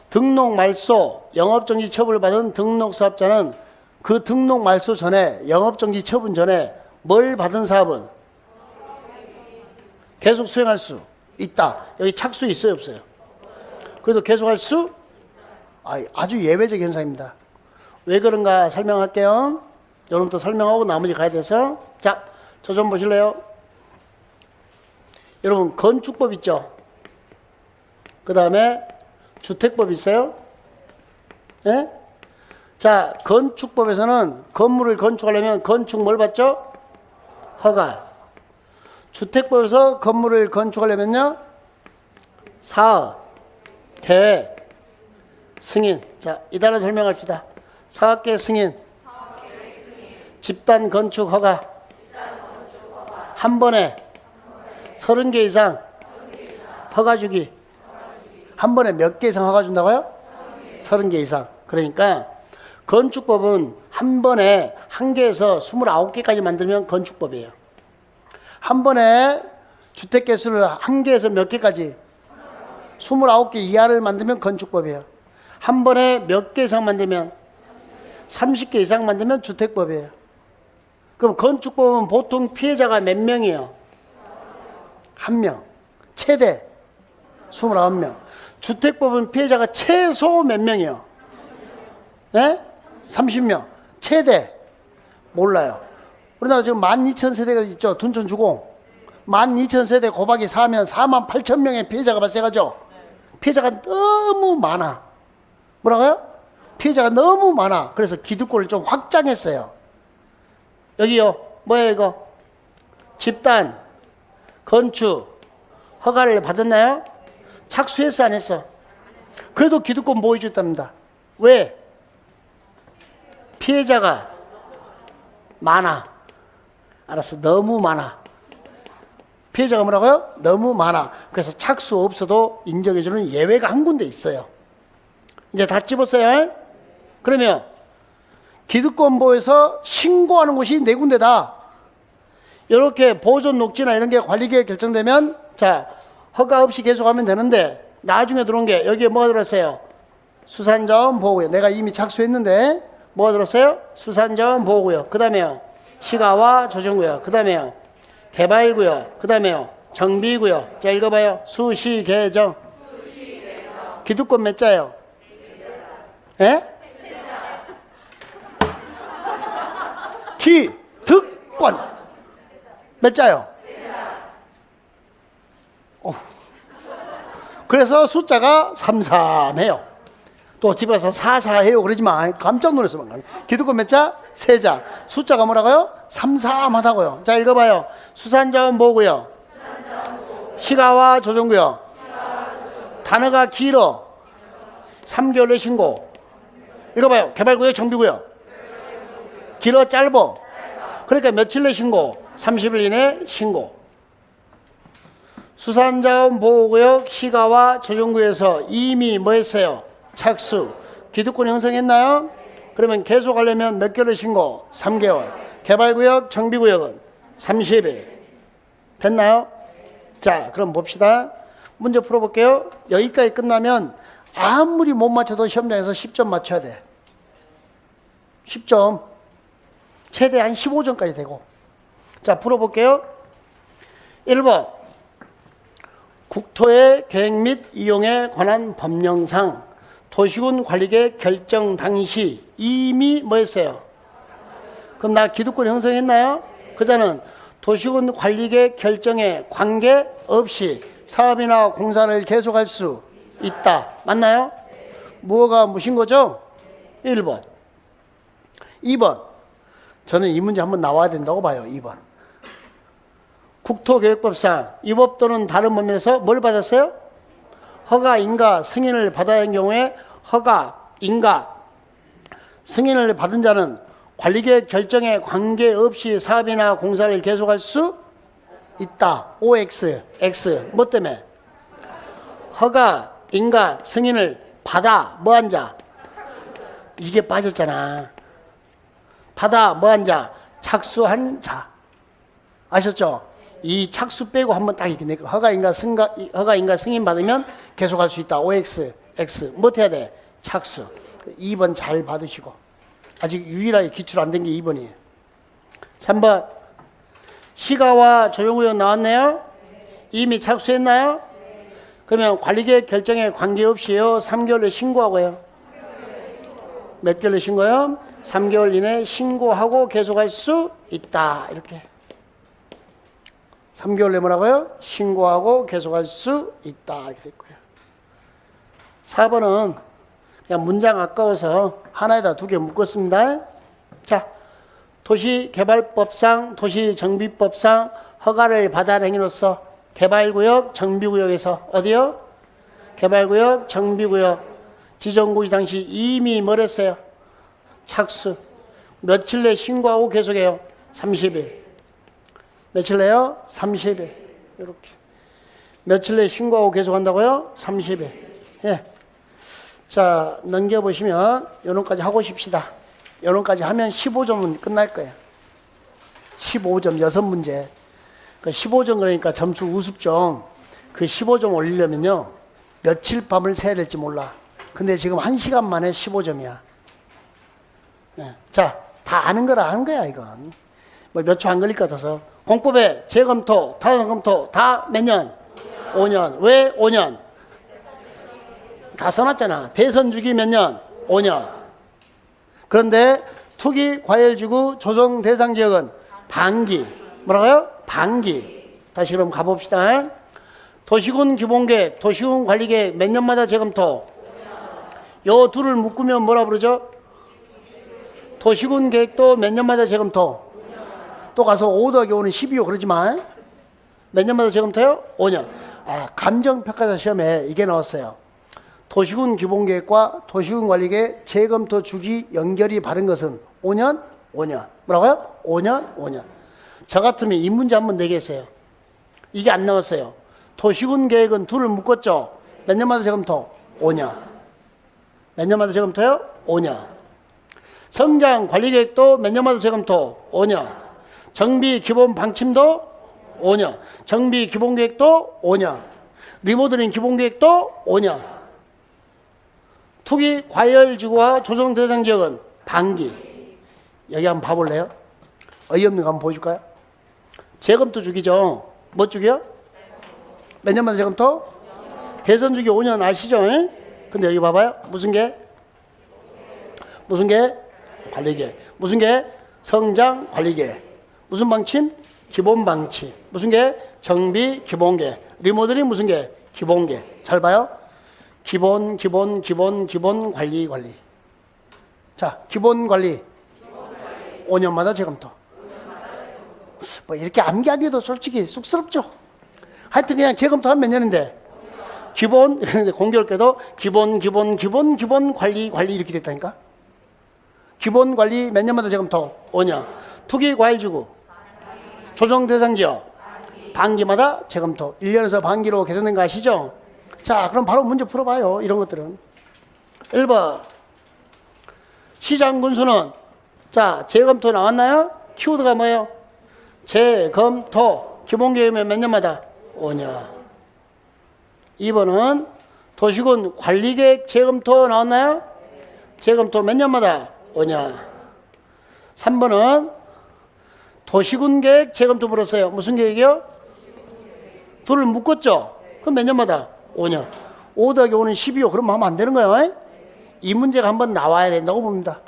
등록 말소, 영업정지 처분을 받은 등록사업자는 그 등록 말소 전에, 영업정지 처분 전에 뭘 받은 사업은 계속 수행할 수 있다. 여기 착수 있어요, 없어요? 그래도 계속할 수? 아주 예외적 현상입니다. 왜 그런가 설명할게요. 여러분도 설명하고 나머지 가야 돼서. 자, 저 좀 보실래요? 여러분, 건축법 있죠? 그 다음에 주택법 있어요? 예? 자, 건축법에서는 건물을 건축하려면 건축 뭘 받죠? 허가. 주택법에서 건물을 건축하려면요? 사업, 계획, 승인. 자, 이 단어 설명합시다. 사업계획 승인. 집단 건축 허가. 한 번에 30개 이상 허가 주기. 한 번에 몇 개 이상 허가 준다고요? 30개 이상. 그러니까 건축법은 한 번에 한 개에서 29개까지 만들면 건축법이에요. 한 번에 주택 개수를 한 개에서 몇 개까지? 29개 이하를 만들면 건축법이에요. 한 번에 몇 개 이상 만들면? 30개 이상 만들면 주택법이에요. 그럼 건축법은 보통 피해자가 몇 명이에요? 1명. 최대 29명. 주택법은 피해자가 최소 몇 명이에요? 네? 30명. 최대 몰라요. 우리나라 지금 12,000세대가 있죠. 둔촌 주공. 12,000세대 곱하기 4면 48,000명의 피해자가 발생하죠. 피해자가 너무 많아. 뭐라고요? 피해자가 너무 많아. 그래서 기득권을 좀 확장했어요. 여기요. 뭐예요 이거? 집단 건축 허가를 받았나요? 착수했어 안 했어? 그래도 기득권 보호해줬답니다. 왜? 피해자가 많아. 알았어. 너무 많아. 피해자가 뭐라고요? 너무 많아. 그래서 착수 없어도 인정해주는 예외가 한 군데 있어요. 이제 다 집었어요. 그러면 기득권 보호에서 신고하는 곳이 4군데다. 이렇게 보존 녹지나 이런 게 관리계획 결정되면 자 허가 없이 계속하면 되는데 나중에 들어온 게 여기에 뭐가 들었어요? 수산자원 보호구역. 내가 이미 착수했는데 뭐가 들었어요? 수산자원 보호구역. 그 다음에요 시가와 조정구역. 그 다음에요 개발구역. 그 다음에요 정비구역. 자 읽어봐요. 수시개정. 기득권 몇 자예요? 예? 기득권 몇 자요? 그래서 숫자가 33해요. 또 집에서 44해요 그러지 마. 깜짝 놀랐어. 기득권 몇 자? 3자. 숫자가 뭐라고요? 33하다고요. 자 읽어봐요. 수산자원 보호구역. 시가와 조정구역. 단어가 길어. 3개월 내 신고. 읽어봐요. 개발구역 정비구역. 길어 짧어. 그러니까 며칠 내 신고? 30일 이내 신고. 수산자원 보호구역 시가와 조정구에서 이미 뭐 했어요? 착수. 기득권 형성했나요? 그러면 계속하려면 몇 개월 신고? 3개월. 개발구역, 정비구역은 30일. 됐나요? 자, 그럼 봅시다. 문제 풀어볼게요. 여기까지 끝나면 아무리 못 맞춰도 시험장에서 10점 맞춰야 돼. 10점. 최대한 15점까지 되고. 자, 풀어볼게요. 1번. 국토의 계획 및 이용에 관한 법령상 도시군 관리계 결정 당시 이미 뭐 했어요? 그럼 나 기득권 형성했나요? 그자는 도시군 관리계 결정에 관계없이 사업이나 공사를 계속할 수 있다. 맞나요? 무엇가 무신 거죠? 1번. 2번. 저는 이 문제 한번 나와야 된다고 봐요. 2번. 국토계획법상 이 법 또는 다른 법률에서 뭘 받았어요? 허가, 인가, 승인을 받아야 하는 경우에 허가, 인가, 승인을 받은 자는 관리계획 결정에 관계없이 사업이나 공사를 계속할 수 있다. OX, X. 뭐 때문에? 허가, 인가, 승인을 받아 뭐한 자? 이게 빠졌잖아. 받아 뭐한 자? 착수한 자. 아셨죠? 이 착수 빼고 한번 딱 이렇게 허가, 인가, 승인 받으면 계속할 수 있다. OX, X. 뭐 해야 돼? 착수. 2번 잘 받으시고. 아직 유일하게 기출 안 된 게 2번이에요. 3번. 시가와 조정구역 나왔네요? 이미 착수했나요? 그러면 관리계획 결정에 관계없이요. 3개월에 신고하고요. 몇 개월에 신고요? 3개월 이내에 신고하고 계속할 수 있다. 이렇게. 3개월 내 뭐라고요? 신고하고 계속할 수 있다. 이렇게 됐고요. 4번은 그냥 문장 아까워서 하나에다 2개 묶었습니다. 자, 도시개발법상, 도시정비법상 허가를 받아 행위로서 개발구역, 정비구역에서 어디요? 개발구역, 정비구역 지정고시 당시 이미 뭘 했어요? 착수. 며칠 내 신고하고 계속해요? 30일. 며칠 내요? 30일. 이렇게. 며칠 내 신고하고 계속한다고요? 30일. 예. 자, 넘겨보시면 요놈까지 하고 싶시다. 요놈까지 하면 15점은 끝날 거예요. 15점 6문제. 그 15점 그러니까 점수 우습점. 그 15점 올리려면요. 며칠 밤을 새야 될지 몰라. 근데 지금 1시간 만에 15점이야. 네. 자, 다 아는 거라 아는 거야, 이건. 뭐 몇 초 안 걸릴 것 같아서. 공법에 재검토, 타당검토 다 몇 년? 5년. 왜 5년? 다 써놨잖아. 대선 주기 몇 년? 5년. 그런데 투기, 과열지구, 조정 대상 지역은 반기. 뭐라고요? 반기. 다시 그럼 가봅시다. 도시군 기본계획, 도시군 관리계획 몇 년마다 재검토? 요 둘을 묶으면 뭐라 부르죠? 도시군 계획도 몇 년마다 재검토? 또 가서 5 더하기 5는 12요. 그러지 마. 몇 년마다 재검토요? 5년. 아, 감정평가사 시험에 이게 나왔어요. 도시군 기본계획과 도시군 관리계획 재검토 주기 연결이 바른 것은 5년? 5년. 뭐라고요? 5년? 5년. 저 같으면 이 문제 한번 내겠어요. 이게 안 나왔어요. 도시군 계획은 둘을 묶었죠? 몇 년마다 재검토? 5년. 몇 년마다 재검토요? 5년. 성장 관리계획도 몇 년마다 재검토? 5년. 정비 기본 방침도 5년. 정비 기본계획도 5년. 리모델링 기본계획도 5년. 투기 과열지구와 조정 대상 지역은 반기. 여기 한번 봐볼래요? 어이없는 거 한번 보여줄까요? 재검토 주기죠. 뭐 주기요? 몇 년마다 재검토? 대선 주기 5년 아시죠? 근데 여기 봐봐요. 무슨 게? 무슨 게? 관리계. 무슨 게? 성장 관리계. 무슨 방침? 기본 방침. 무슨 게? 정비 기본계. 리모델링 무슨 게? 기본계. 잘 봐요. 기본 관리. 자, 기본 관리. 5년마다 재검토. 뭐 이렇게 암기하기도 솔직히 쑥스럽죠. 하여튼 그냥 재검토 하면 몇 년인데? 기본, 공교롭게도 기본 관리 이렇게 됐다니까? 기본 관리 몇 년마다 재검토? 5년. 투기 과일지구. 조정 대상 지역. 반기마다 재검토. 1년에서 반기로 개선된 거 아시죠? 자, 그럼 바로 문제 풀어봐요. 이런 것들은. 1번. 시장군수는 자 재검토 나왔나요? 키워드가 뭐예요? 재검토. 기본계획이면 몇 년마다? 5년. 2번은 도시군 관리계획 재검토 나왔나요? 재검토 몇 년마다? 5년. 3번은 도시군 계획 재검토 물었어요. 무슨 계획이요? 둘을 묶었죠? 그럼 몇 년마다? 5년. 5 더하기 5는 12요. 그럼 하면 안 되는 거예요. 이 문제가 한번 나와야 된다고 봅니다.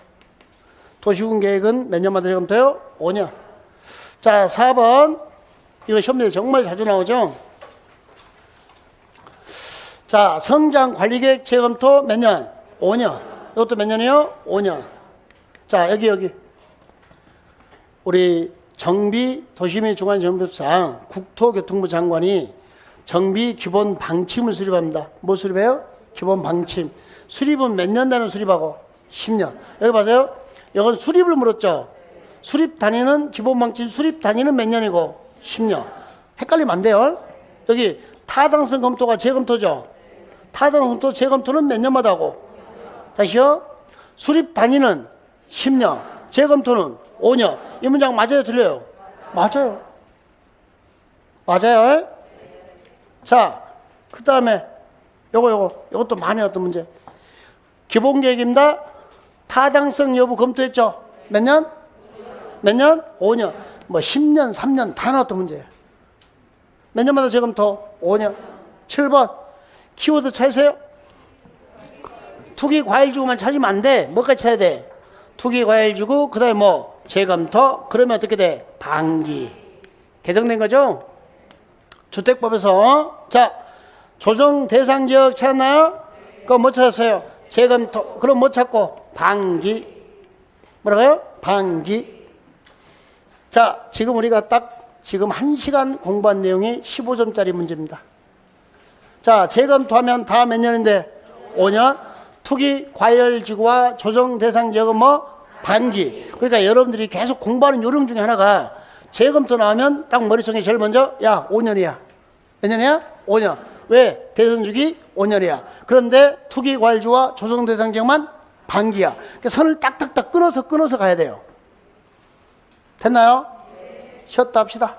도시군 계획은 몇 년마다 재검토요? 5년. 자, 4번. 이거 시험에 정말 자주 나오죠? 자, 성장 관리계획 재검토 몇 년? 5년. 이것도 몇 년이요? 5년. 자, 여기. 우리 정비 도시민 중앙정비법상 국토교통부 장관이 정비 기본 방침을 수립합니다. 뭐 수립해요? 기본 방침. 수립은 몇 년 단위 수립하고? 10년. 여기 봐세요. 이건 수립을 물었죠. 수립 단위는 기본 방침 수립 단위는 몇 년이고? 10년. 헷갈리면 안 돼요. 여기 타당성 검토가 재검토죠. 타당성 검토 재검토는 몇 년마다 하고? 다시요. 수립 단위는 10년. 재검토는 5년. 이 문장 맞아요? 틀려요? 맞아요. 맞아요. 자, 그 다음에 요것도 많이 어떤 문제. 기본계획입니다. 타당성 여부 검토했죠? 몇 년? 몇 년? 5년. 뭐 10년, 3년 다 나왔던 문제예요. 몇 년마다 재검토? 5년. 7번. 키워드 찾으세요. 투기 과일지구만 찾으면 안 돼. 뭐까지 찾아야 돼? 투기 과일지구, 그 다음에 뭐 재검토. 그러면 어떻게 돼? 반기. 개정된 거죠? 주택법에서. 자, 조정 대상 지역 찾았나요? 그거 뭐 찾았어요? 재검토. 그럼 뭐 찾고? 반기. 뭐라고요? 반기. 자, 지금 우리가 딱 지금 1시간 공부한 내용이 15점짜리 문제입니다. 자, 재검토하면 다 몇 년인데? 5년. 투기 과열지구와 조정 대상 지역은 뭐? 반기. 그러니까 여러분들이 계속 공부하는 요령 중에 하나가 재검토 나오면 딱 머릿속에 제일 먼저 야 5년이야. 몇 년이야? 5년. 왜? 대선주기 5년이야. 그런데 투기 과열지구와 조정 대상 지역만 반기야. 그러니까 선을 딱딱딱 끊어서 가야 돼요. 됐나요? 쉬었다 합시다.